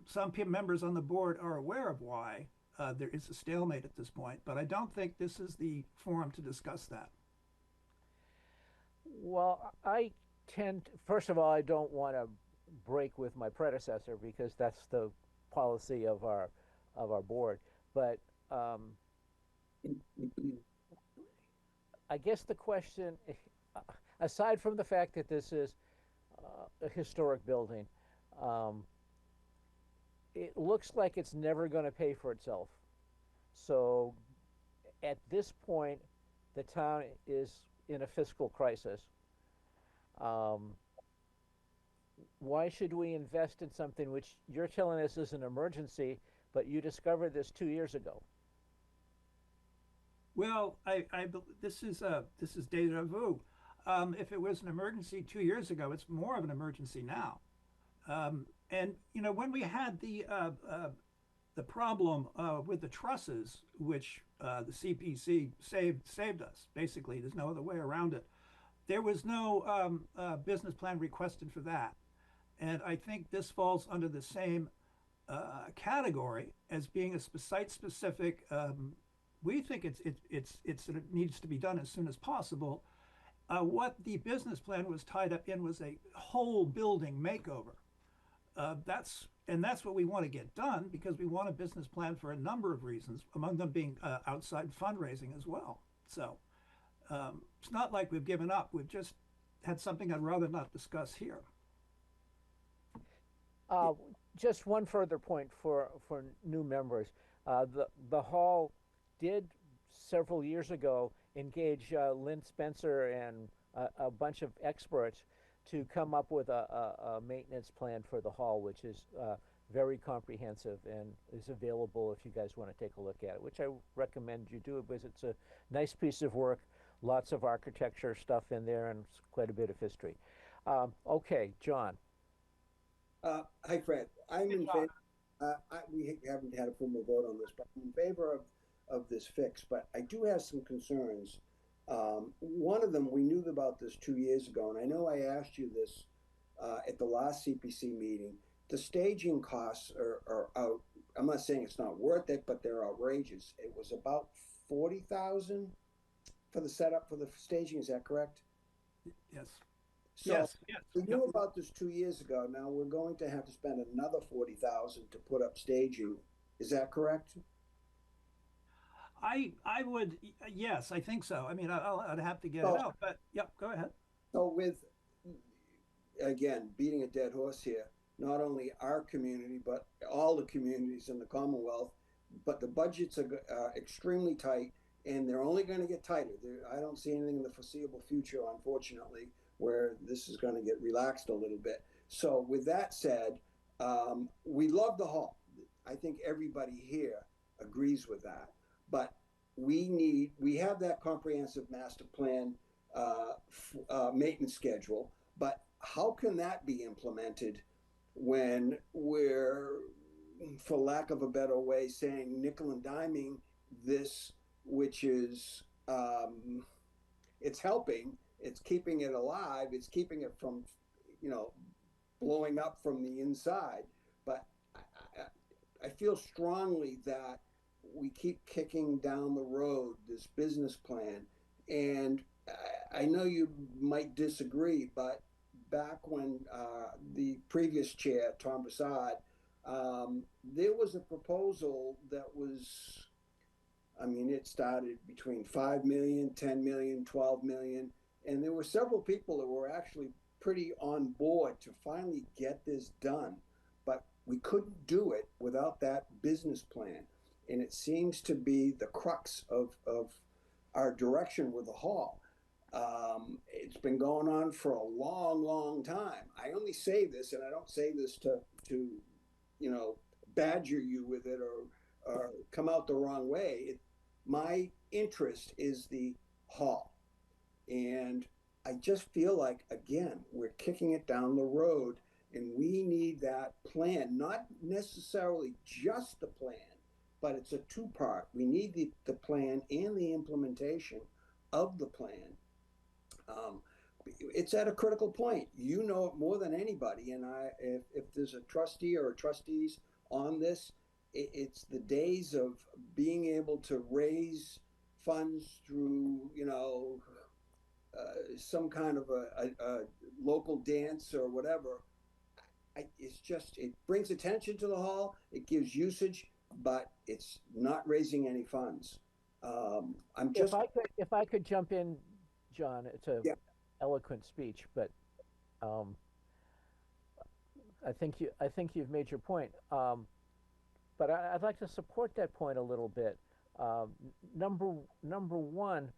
Some members on the board are aware of why there is a stalemate at this point, but I don't think this is the forum to discuss that. Well, first of all, I don't want to break with my predecessor because that's the policy of our board. But I guess the question, aside from the fact that this is a historic building, it looks like it's never going to pay for itself. So at this point, the town is in a fiscal crisis. Um, why should we invest in something which you're telling us is an emergency, but you discovered this 2 years ago? Well, this is deja vu. If it was an emergency 2 years ago, it's more of an emergency now. And you know, when we had the problem with the trusses, which the CPC saved us. Basically, there's no other way around it. There was no business plan requested for that, and I think this falls under the same category as being a site-specific. We think it needs to be done as soon as possible. What the business plan was tied up in was a whole building makeover. That's what we want to get done, because we want a business plan for a number of reasons, among them being outside fundraising as well. So it's not like we've given up. We've just had something I'd rather not discuss here. Just one further point for new members. The hall did several years ago engage Lynn Spencer and a bunch of experts to come up with a maintenance plan for the hall, which is very comprehensive and is available if you guys want to take a look at it, which I recommend you do, because it's a nice piece of work, lots of architecture stuff in there, and quite a bit of history. Okay, John. Hi, Fred. I'm in favor. We haven't had a formal vote on this, but I'm in favor of this fix. But I do have some concerns. One of them, we knew about this 2 years ago, and I know I asked you this at the last CPC meeting. The staging costs are out. I'm not saying it's not worth it, but they're outrageous. It was about $40,000 for the setup for the staging. Is that correct? Yes. So yes. we knew about this 2 years ago. Now we're going to have to spend another $40,000 to put up staging. Is that correct? I would, yes, I think so. I mean, I'd have to get it out, but yep, go ahead. So with, again, beating a dead horse here, not only our community, but all the communities in the Commonwealth, but the budgets are extremely tight, and they're only going to get tighter. I don't see anything in the foreseeable future, unfortunately, where this is going to get relaxed a little bit. So with that said, we love the hall. I think everybody here agrees with that. But we have that comprehensive master plan maintenance schedule, but how can that be implemented when we're, for lack of a better way, saying nickel and diming this, which is, it's helping, it's keeping it alive, it's keeping it from, blowing up from the inside. But I feel strongly that we keep kicking down the road this business plan. And I know you might disagree, but back when the previous chair, Tom Prasad, there was a proposal that was, it started between 5 million, 10 million, 12 million. And there were several people that were actually pretty on board to finally get this done. But we couldn't do it without that business plan. And it seems to be the crux of our direction with the hall. It's been going on for a long, long time. I only say this, and I don't say this to badger you with it or come out the wrong way. My interest is the hall. And I just feel like, again, we're kicking it down the road, and we need that plan, not necessarily just the plan, but it's a two-part. We need the plan and the implementation of the plan. It's at a critical point. You know it more than anybody. And if there's a trustee or trustees on this, it's the days of being able to raise funds through, some kind of a local dance or whatever. It brings attention to the hall. It gives usage, but it's not raising any funds. If I could jump in, John, it's a eloquent speech, but I think you've made your point. but I'd like to support that point a little bit. Number one,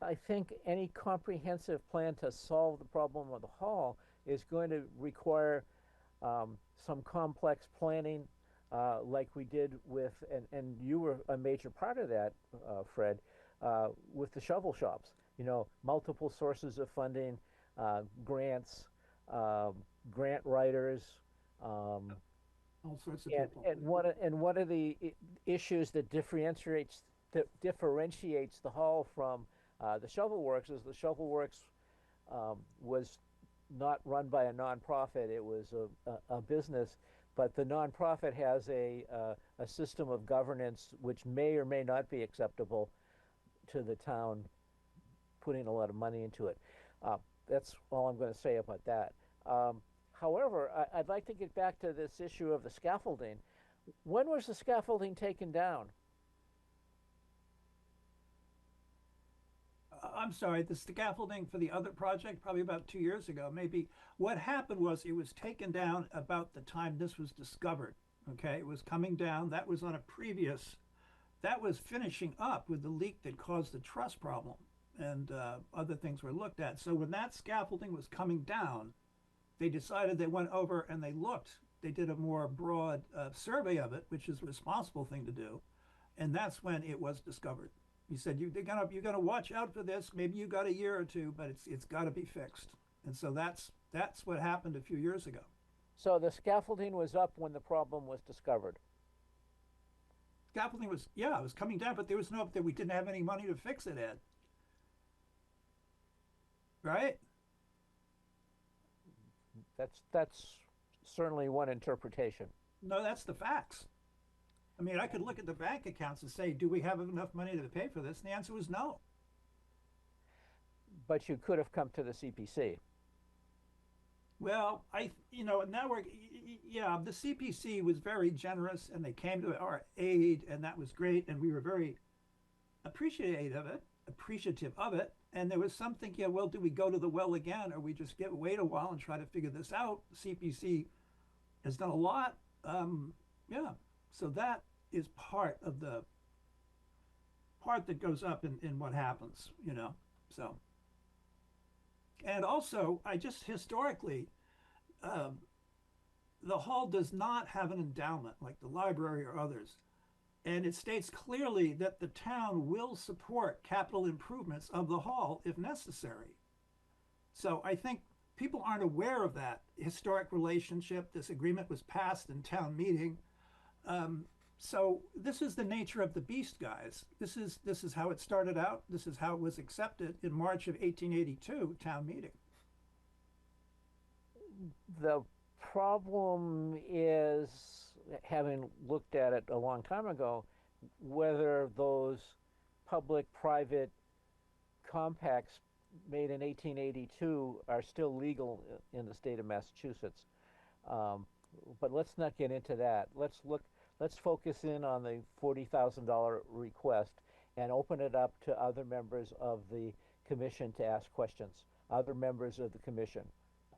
I think any comprehensive plan to solve the problem of the hall is going to require some complex planning, like we did with, and you were a major part of that, Fred, with the shovel shops. You know, multiple sources of funding, grants, grant writers, all sorts of and people. one of the issues that differentiates the hall from the shovel works is the shovel works was not run by a nonprofit. It was a business, but the nonprofit has a system of governance which may or may not be acceptable to the town putting a lot of money into it. That's all I'm going to say about that. However, I'd like to get back to this issue of the scaffolding. When was the scaffolding taken down? I'm sorry, the scaffolding for the other project, probably about 2 years ago, maybe. What happened was it was taken down about the time this was discovered. Okay, it was coming down. That was on a previous, that was finishing up with the leak that caused the truss problem, and other things were looked at. So when that scaffolding was coming down, they decided, they went over and they looked. They did a more broad survey of it, which is a responsible thing to do, and that's when it was discovered. He said, you're gonna watch out for this. Maybe you got a year or two, but it's got to be fixed. And so that's what happened a few years ago. So the scaffolding was up when the problem was discovered. Scaffolding was, yeah, it was coming down, but there was no, that we didn't have any money to fix it, Ed. Right? That's certainly one interpretation. No, that's the facts. I mean, I could look at the bank accounts and say, do we have enough money to pay for this? And the answer was no. But you could have come to the CPC. Well, now yeah, the CPC was very generous and they came to our aid, and that was great. And we were very appreciative of it. And there was some thinking, yeah, well, do we go to the well again, or we just wait a while and try to figure this out? The CPC has done a lot. Yeah. So that is part that goes up in what happens, so. And also, I just historically, the hall does not have an endowment like the library or others. And it states clearly that the town will support capital improvements of the hall if necessary. So I think people aren't aware of that historic relationship. This agreement was passed in town meeting. So this is the nature of the beast, guys. This is how it started out. This is how it was accepted in March of 1882 town meeting. The problem is, having looked at it a long time ago, whether those public-private compacts made in 1882 are still legal in the state of Massachusetts. But let's not get into that. Let's focus in on the $40,000 request and open it up to other members of the commission to ask questions. Other members of the commission.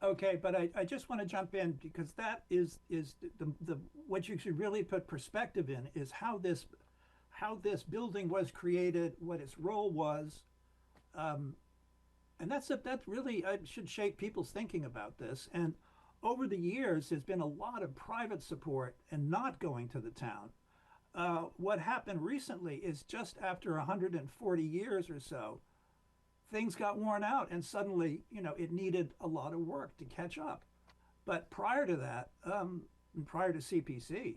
Okay, but I just want to jump in, because that is the what you should really put perspective in is how this building was created, what its role was, and that really should shape people's thinking about this. And over the years, there's been a lot of private support and not going to the town. What happened recently is, just after 140 years or so, things got worn out, and suddenly, it needed a lot of work to catch up. But prior to that, and prior to CPC,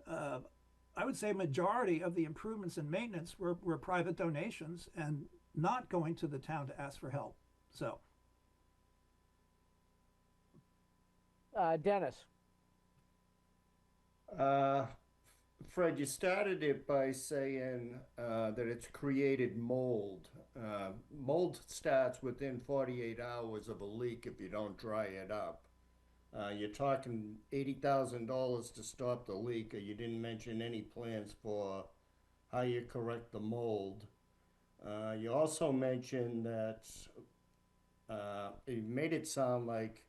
I would say majority of the improvements and maintenance were private donations and not going to the town to ask for help. So. Dennis. Fred, you started it by saying that it's created mold. Mold starts within 48 hours of a leak if you don't dry it up. You're talking $80,000 to stop the leak, or you didn't mention any plans for how you correct the mold. You also mentioned that you made it sound like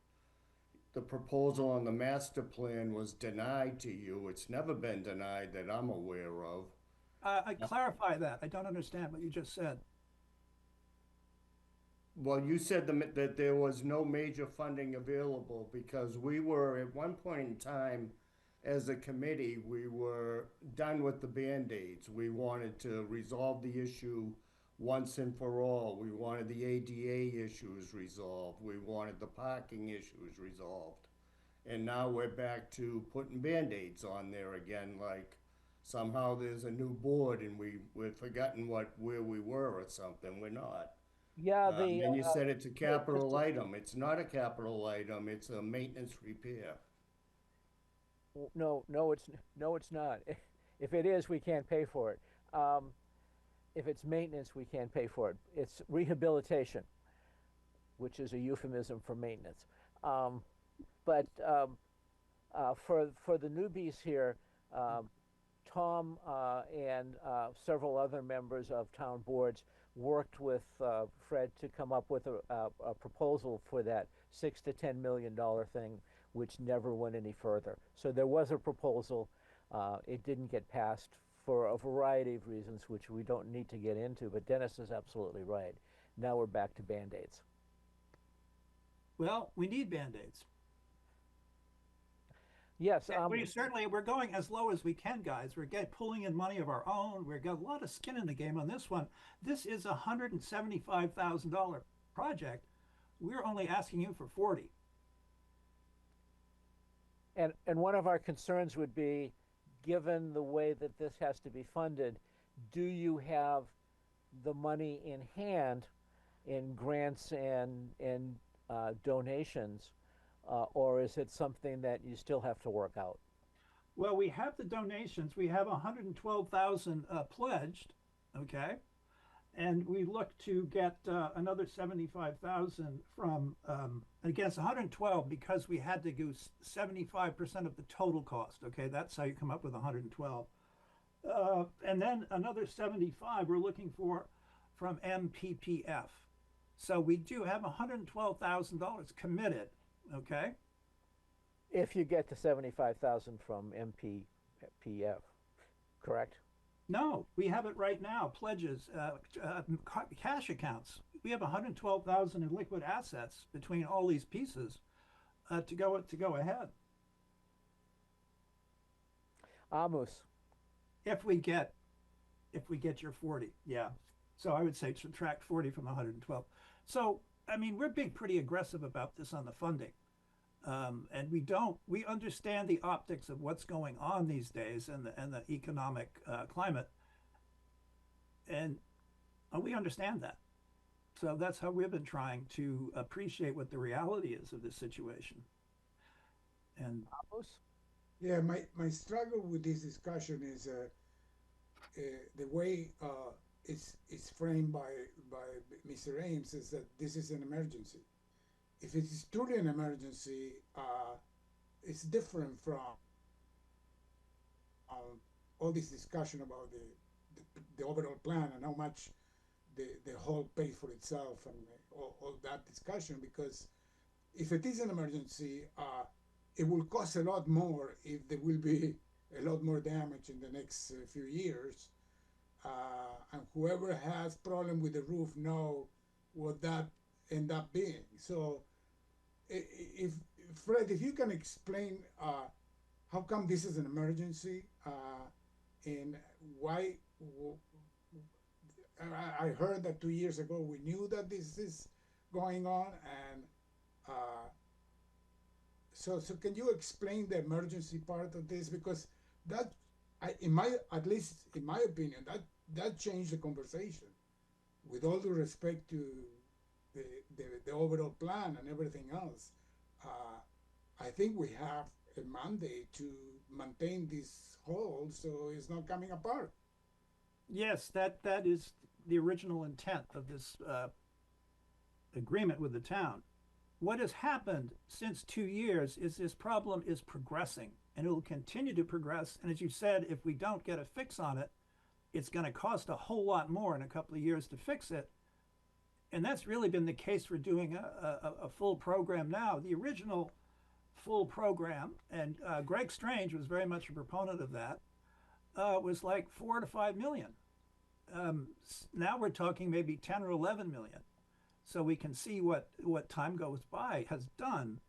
the proposal on the master plan was denied to you. It's never been denied that I'm aware of. I clarify that. I don't understand what you just said. Well, you said that there was no major funding available because we were, at one point in time, as a committee, we were done with the Band-Aids. We wanted to resolve the issue once and for all. We wanted the ADA issues resolved. We wanted the parking issues resolved. And now we're back to putting Band-Aids on there again, like somehow there's a new board and we've forgotten where we were or something. We're not. Yeah, And you said it's a capital Mr. item. It's not a capital item. It's a maintenance repair. No, it's not. If it is, we can't pay for it. If it's maintenance, we can't pay for it. It's rehabilitation, which is a euphemism for maintenance. But for the newbies here, Tom and several other members of town boards worked with Fred to come up with a proposal for that $6 to $10 million thing, which never went any further. So there was a proposal. It didn't get passed for a variety of reasons, which we don't need to get into, but Dennis is absolutely right. Now we're back to Band-Aids. Well, we need Band-Aids. Yes. We're going as low as we can, guys. We're pulling in money of our own. We've got a lot of skin in the game on this one. This is a $175,000 project. We're only asking you for 40. And one of our concerns would be, given the way that this has to be funded, do you have the money in hand in grants and donations, or is it something that you still have to work out? Well, we have the donations. We have 112,000 pledged, okay? And we look to get another 75,000 from, against 112 because we had to do 75% of the total cost, okay? That's how you come up with 112. And then another 75 we're looking for from MPPF. So we do have $112,000 committed, okay? If you get to 75,000 from MPPF, correct? No, we have it right now. Pledges, cash accounts. We have 112,000 in liquid assets between all these pieces to go ahead. Amos. If we get your 40, yeah. So I would say subtract 40 from the 112. So I mean, we're being pretty aggressive about this on the funding. And we understand the optics of what's going on these days and the economic climate. And we understand that. So that's how we've been trying to appreciate what the reality is of this situation. And yeah, my struggle with this discussion is the way it's framed by Mr. Ames is that this is an emergency. If it is truly an emergency, it's different from all this discussion about the overall plan and how much the whole pays for itself and all that discussion. Because if it is an emergency, it will cost a lot more if there will be a lot more damage in the next few years. And whoever has problem with the roof know what that end up being. So if Fred, if you can explain how come this is an emergency and why I heard that 2 years ago we knew that this is going on, and so can you explain the emergency part of this? Because that, at least in my opinion, that changed the conversation. With all due respect to the overall plan and everything else, I think we have a mandate to maintain this whole so it's not coming apart. yes, that is the original intent of this agreement with the town. What has happened since 2 years is this problem is progressing, and it will continue to progress. And as you said, if we don't get a fix on it, it's going to cost a whole lot more in a couple of years to fix it. And that's really been the case for doing a full program now. The original full program, and Greg Strange was very much a proponent of that, was like 4 to 5 million. Now we're talking maybe 10 or 11 million. So we can see what time goes by has done.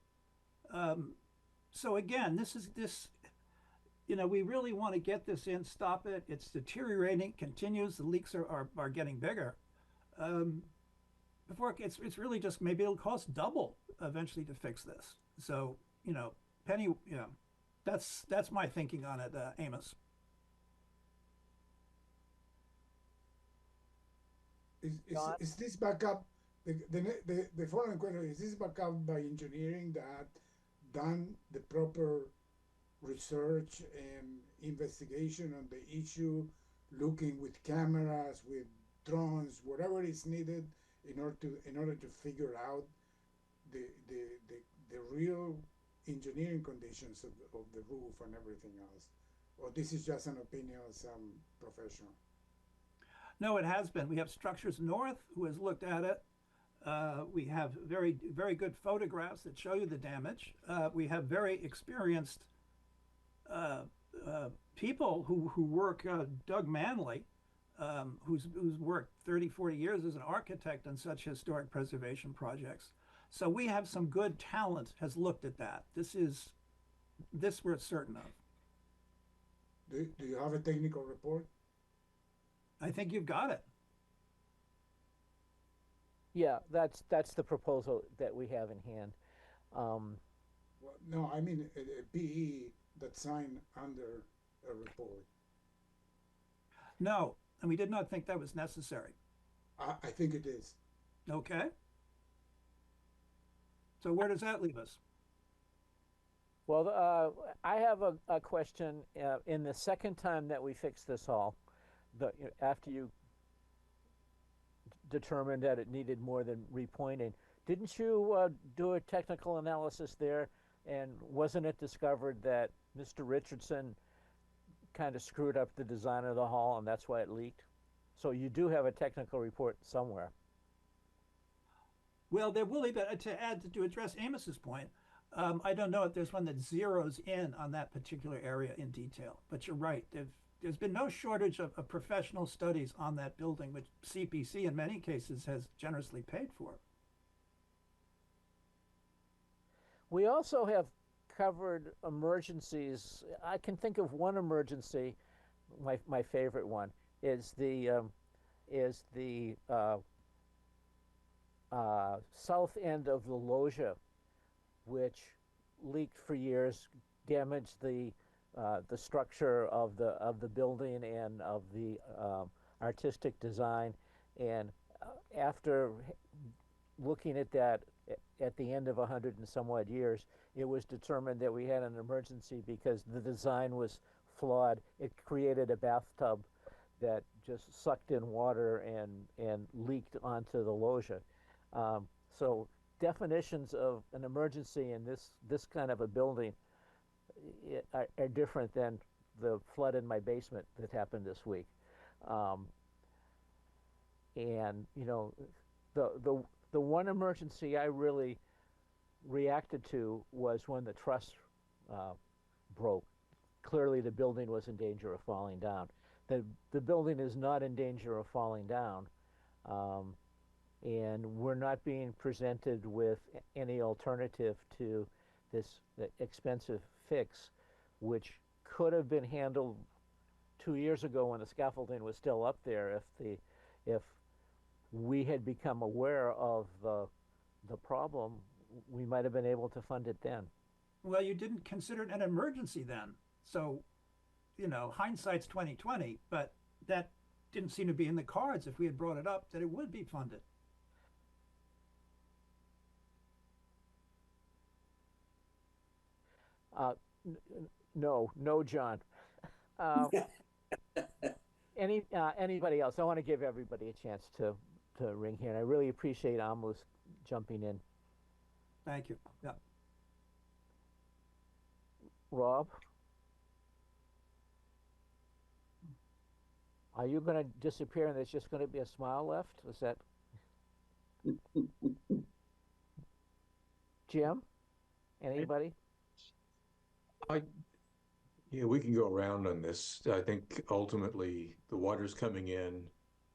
So again, this, we really want to get this in, stop it. It's deteriorating, continues. The leaks are getting bigger. Before it's really just, maybe it'll cost double eventually to fix this. So, Penny, that's my thinking on it, Amos. Is this backup, the following question, is this backup by engineering that done the proper research and investigation on the issue, looking with cameras, with drones, whatever is needed in order to figure out the real engineering conditions of the roof and everything else? Or this is just an opinion of some professional? No, it has been. We have Structures North who has looked at it. We have very, very good photographs that show you the damage. We have very experienced people who work, Doug Manley, who's worked 30, 40 years as an architect on such historic preservation projects. So we have some good talent has looked at that. This we're certain of. Do you have a technical report? I think you've got it. Yeah, that's the proposal that we have in hand. Well, no, I mean a PE that signed under a report. No, and we did not think that was necessary. I think it is. Okay. So where does that leave us? Well, I have a question. In the second time that we fixed this hall, after you determined that it needed more than repointing, didn't you do a technical analysis there? And wasn't it discovered that Mr. Richardson kind of screwed up the design of the hall, and that's why it leaked? So you do have a technical report somewhere. Well, there will be, but to address Amos's point, I don't know if there's one that zeroes in on that particular area in detail. But you're right. There's been no shortage of professional studies on that building, which CPC in many cases has generously paid for. We also have covered emergencies. I can think of one emergency. My favorite one is the south end of the loggia, which leaked for years, damaged the structure of the building and of the artistic design. And after looking at that at the end of 100 and some odd years, it was determined that we had an emergency because the design was flawed. It created a bathtub that just sucked in water and leaked onto the loggia. So definitions of an emergency in this kind of a building are different than the flood in my basement that happened this week. And the one emergency I really reacted to was when the truss broke. Clearly the building was in danger of falling down. The building is not in danger of falling down, and we're not being presented with any alternative to this expensive fix, which could have been handled 2 years ago when the scaffolding was still up there if we had become aware of the problem. We might have been able to fund it then. Well, you didn't consider it an emergency then. So, hindsight's 20/20, but that didn't seem to be in the cards if we had brought it up that it would be funded. No, John. Anybody else? I want to give everybody a chance to ring here, and I really appreciate Amos jumping in. Thank you. Yeah. Rob, are you going to disappear and there's just going to be a smile left? Is that Jim? Anybody? I, yeah, we can go around on this. I think ultimately the water's coming in.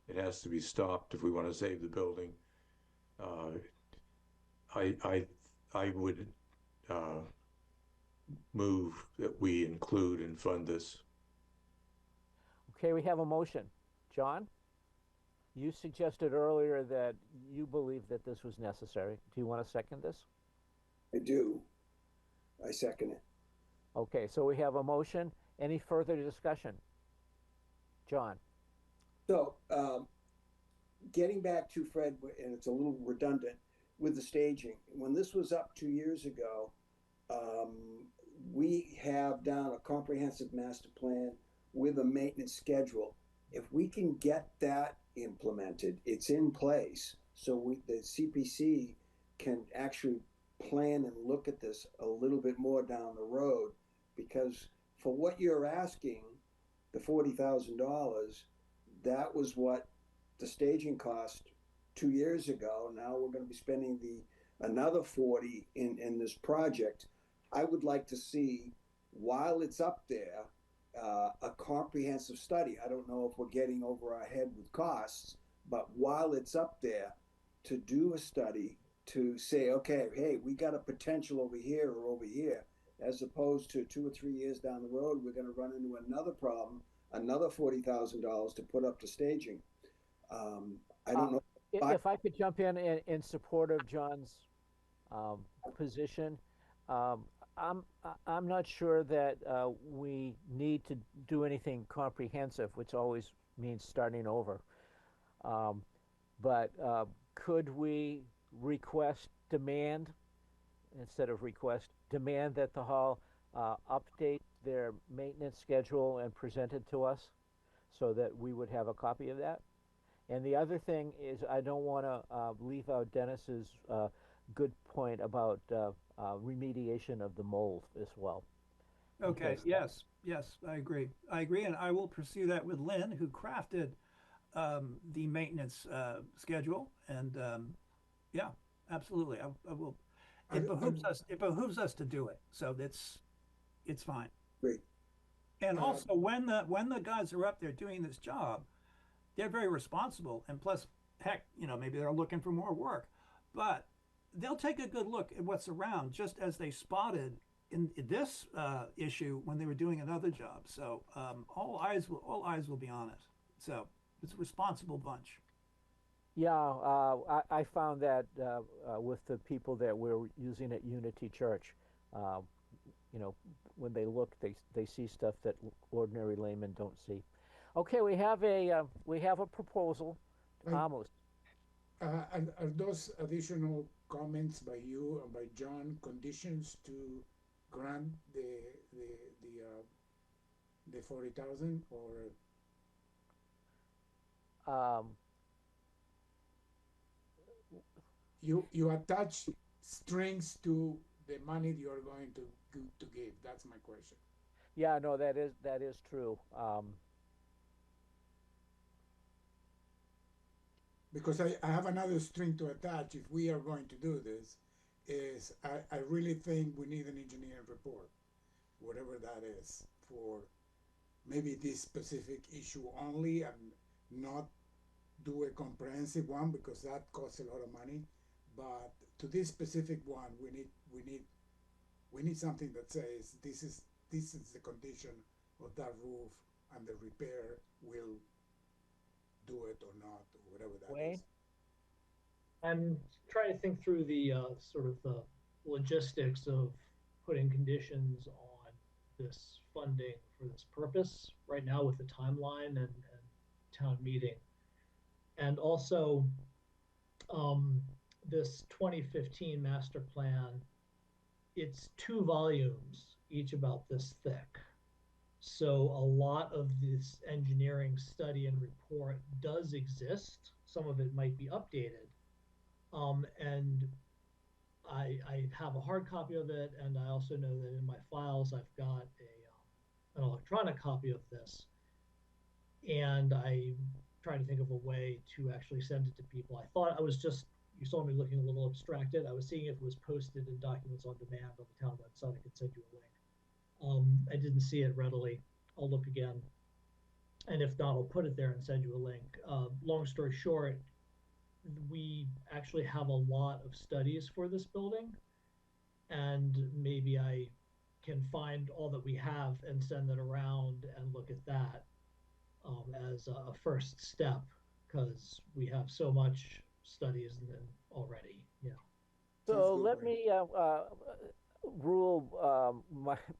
It has to be stopped if we want to save the building. Uh, I, I, I would uh, move that we include and fund this. Okay, we have a motion. John, you suggested earlier that you believe that this was necessary. Do you want to second this? I do. I second it. Okay, so we have a motion. Any further discussion? John. So, getting back to Fred, and it's a little redundant with the staging. When this was up 2 years ago, um, we have down a comprehensive master plan with a maintenance schedule. If we can get that implemented, it's in place. So the CPC can actually plan and look at this a little bit more down the road, because for what you're asking, the $40,000, that was what the staging cost 2 years ago. Now we're going to be spending another 40 in this project. I would like to see, while it's up there, a comprehensive study. I don't know if we're getting over our head with costs, but while it's up there, to do a study to say, okay, hey, we got a potential over here or over here, as opposed to 2 or 3 years down the road, we're going to run into another problem, another $40,000 to put up the staging. I don't know. If I could jump in support of John's position, I'm not sure that we need to do anything comprehensive, which always means starting over. But could we demand that the hall update their maintenance schedule and present it to us so that we would have a copy of that? And the other thing is, I don't want to leave out Dennis's good point about remediation of the mold as well. Okay, yes, I agree. And I will pursue that with Lynn, who crafted the maintenance schedule. And yeah, absolutely. I will. It behooves us to do it. So it's fine. Great. And also, when the guys are up there doing this job, they're very responsible. And plus, heck, maybe they're looking for more work, but they'll take a good look at what's around, just as they spotted in this issue when they were doing another job. So all eyes will be on it. So it's a responsible bunch. Yeah, I found that with the people that we're using at Unity Church, when they look, they see stuff that ordinary laymen don't see. Okay, we have a proposal. Amos. Are those additional comments by you and by John conditions to grant the 40,000, or? You attach strings to the money you are going to give. That's my question. Yeah, no, that is true. Because I have another string to attach if we are going to do this, is I really think we need an engineering report, whatever that is, for maybe this specific issue only, and not do a comprehensive one, because that costs a lot of money. But to this specific one, we need something that says this is the condition of that roof, and the repair will do it or not, or whatever that is. I'm trying to think through the sort of the logistics of putting conditions on this funding for this purpose right now with the timeline and town meeting. And also this 2015 master plan, it's 2 volumes, each about this thick. So a lot of this engineering study and report does exist. Some of it might be updated. And I have a hard copy of it, and I also know that in my files I've got an electronic copy of this. And I trying to think of a way to actually send it to people. I thought you saw me looking a little abstracted. I was seeing if it was posted in documents on demand on the town website. I could send you a link. I didn't see it readily. I'll look again. And if not, I'll put it there and send you a link. Long story short, we actually have a lot of studies for this building, and maybe I can find all that we have and send it around and look at that as a first step, because we have so much studies already. Yeah. So good, let Wayne. me rule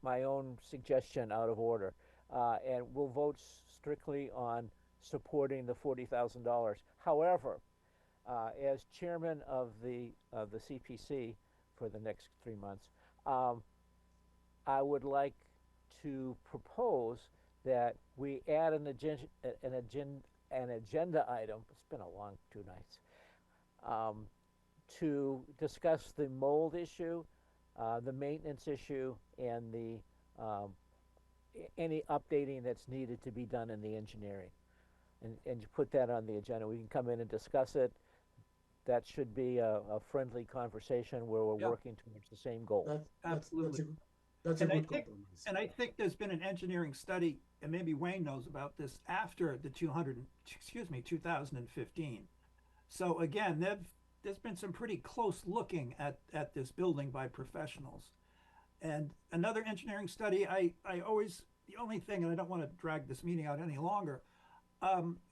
my own suggestion out of order, and we'll vote strictly on supporting the $40,000. However, as chairman of the CPC for the next 3 months, I would like to propose that we add an agenda item. It's been a long 2 nights. To discuss the mold issue, the maintenance issue, and the any updating that's needed to be done in the engineering, and you put that on the agenda. We can come in and discuss it. That should be a friendly conversation where we're Yeah. working towards the same goal. Absolutely. That's a And I good think- compromise. And I think there's been an engineering study, and maybe Wayne knows about this, after the 2015. So again, there's been some pretty close looking at this building by professionals. And another engineering study, I always, the only thing, and I don't want to drag this meeting out any longer,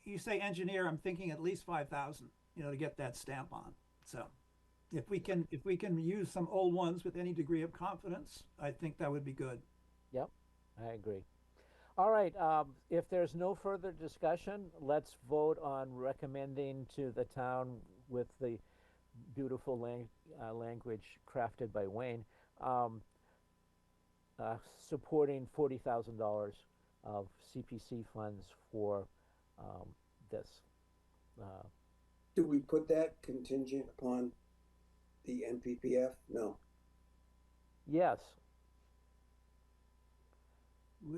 you say engineer, I'm thinking at least 5,000, to get that stamp on. So if we can use some old ones with any degree of confidence, I think that would be good. Yep, I agree. All right, if there's no further discussion, let's vote on recommending to the town with the beautiful language crafted by Wayne, supporting $40,000 of CPC funds for this. Do we put that contingent upon the NPPF? No. Yes.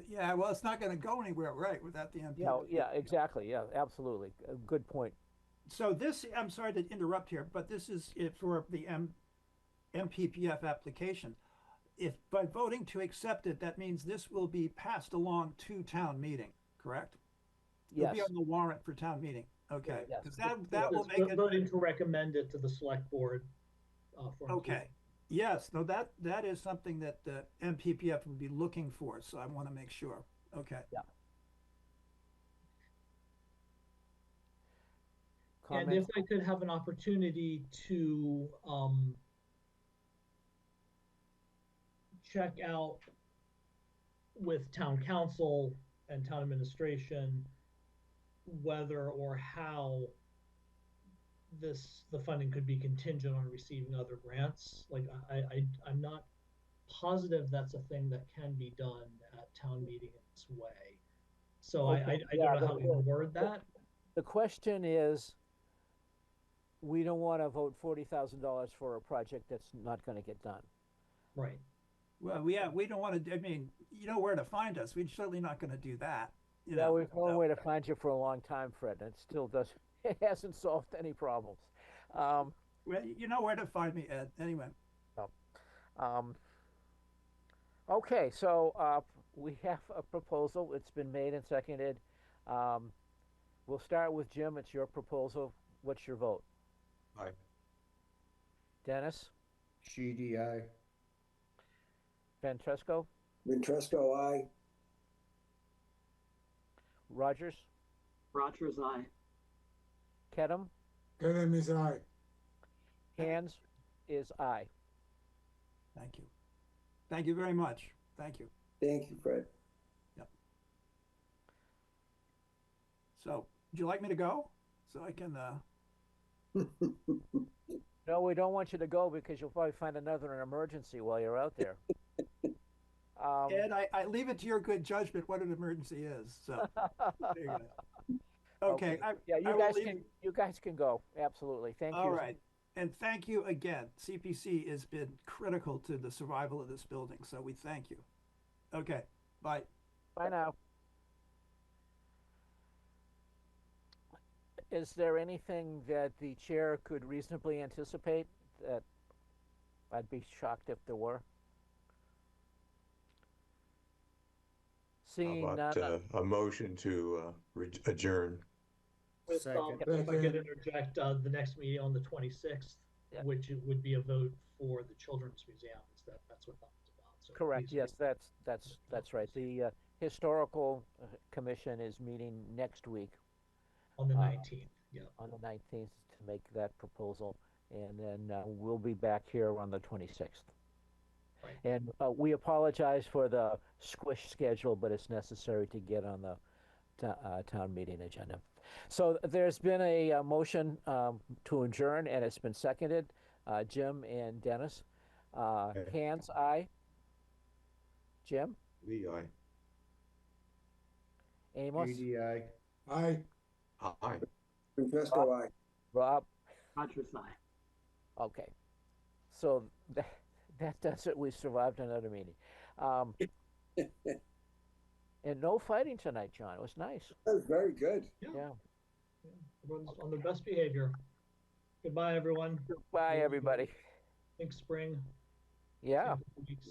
Yeah, well, it's not going to go anywhere, right, without the MP. Yeah, exactly. Yeah, absolutely. Good point. So this, I'm sorry to interrupt here, but this is it for the MPPF application. If by voting to accept it, that means this will be passed along to town meeting, correct? It'll Yes. be on the warrant for town meeting. Okay. Yes. Because that will make it. Voting to recommend it to the select board. For Okay. Yes. No, that is something that the MPPF would be looking for. So I want to make sure. Okay. Yeah. And if I could have an opportunity to check out with town council and town administration whether or how the funding could be contingent on receiving other grants. Like I'm not positive that's a thing that can be done at town meeting in this way. So Okay. I don't know how we can word that. The question is, we don't want to vote $40,000 for a project that's not going to get done. Right. Well, yeah, we don't want to. I mean, you know where to find us. We're certainly not going to do that. Yeah, we've known where to find you for a long time, Fred, and it still does. It hasn't solved any problems. Well, you know where to find me, Ed. Anyway. Okay, so we have a proposal. It's been made and seconded. We'll start with Jim. It's your proposal. What's your vote? Aye. Dennis? Sheedy, aye. Ventresco? Ventresco, aye. Rogers? Rogers, aye. Kedem? Kedem is aye. Hands is aye. Thank you. Thank you very much. Thank you. Thank you, Fred. Yep. So, would you like me to go? So I can, No, we don't want you to go because you'll probably find another emergency while you're out there. Ed, I leave it to your good judgment what an emergency is. So, there you go. Okay. Yeah, I will leave... you guys can go. Absolutely. Thank you. All right. And thank you again. CPC has been critical to the survival of this building, so we thank you. Okay. Bye. Bye now. Is there anything that the chair could reasonably anticipate? That I'd be shocked if there were. Seeing How none. about a motion to adjourn? With, Second. if I could interject, the next meeting on the 26th, Yeah. which it would be a vote for the Children's Museum. That's what that was about. So Correct. please Yes, that's right. The historical commission is meeting next week on the 19th. Yeah. on the 19th to make that proposal, and then we'll be back here on the 26th. Right. And we apologize for the squish schedule, but it's necessary to get on the town meeting agenda. So there's been a motion to adjourn, and it's been seconded. Jim and Dennis. Hands, aye. Jim? Lee, aye. Amos? GDI. Aye. Aye. Francesco, I. Rob? Patras, aye. Okay. So that does it. We survived another meeting. And no fighting tonight, John. It was nice. That was very good. Yeah. Yeah. Everyone's on their best behavior. Goodbye, everyone. Bye, everybody. Think spring. Yeah. See you in 2 weeks.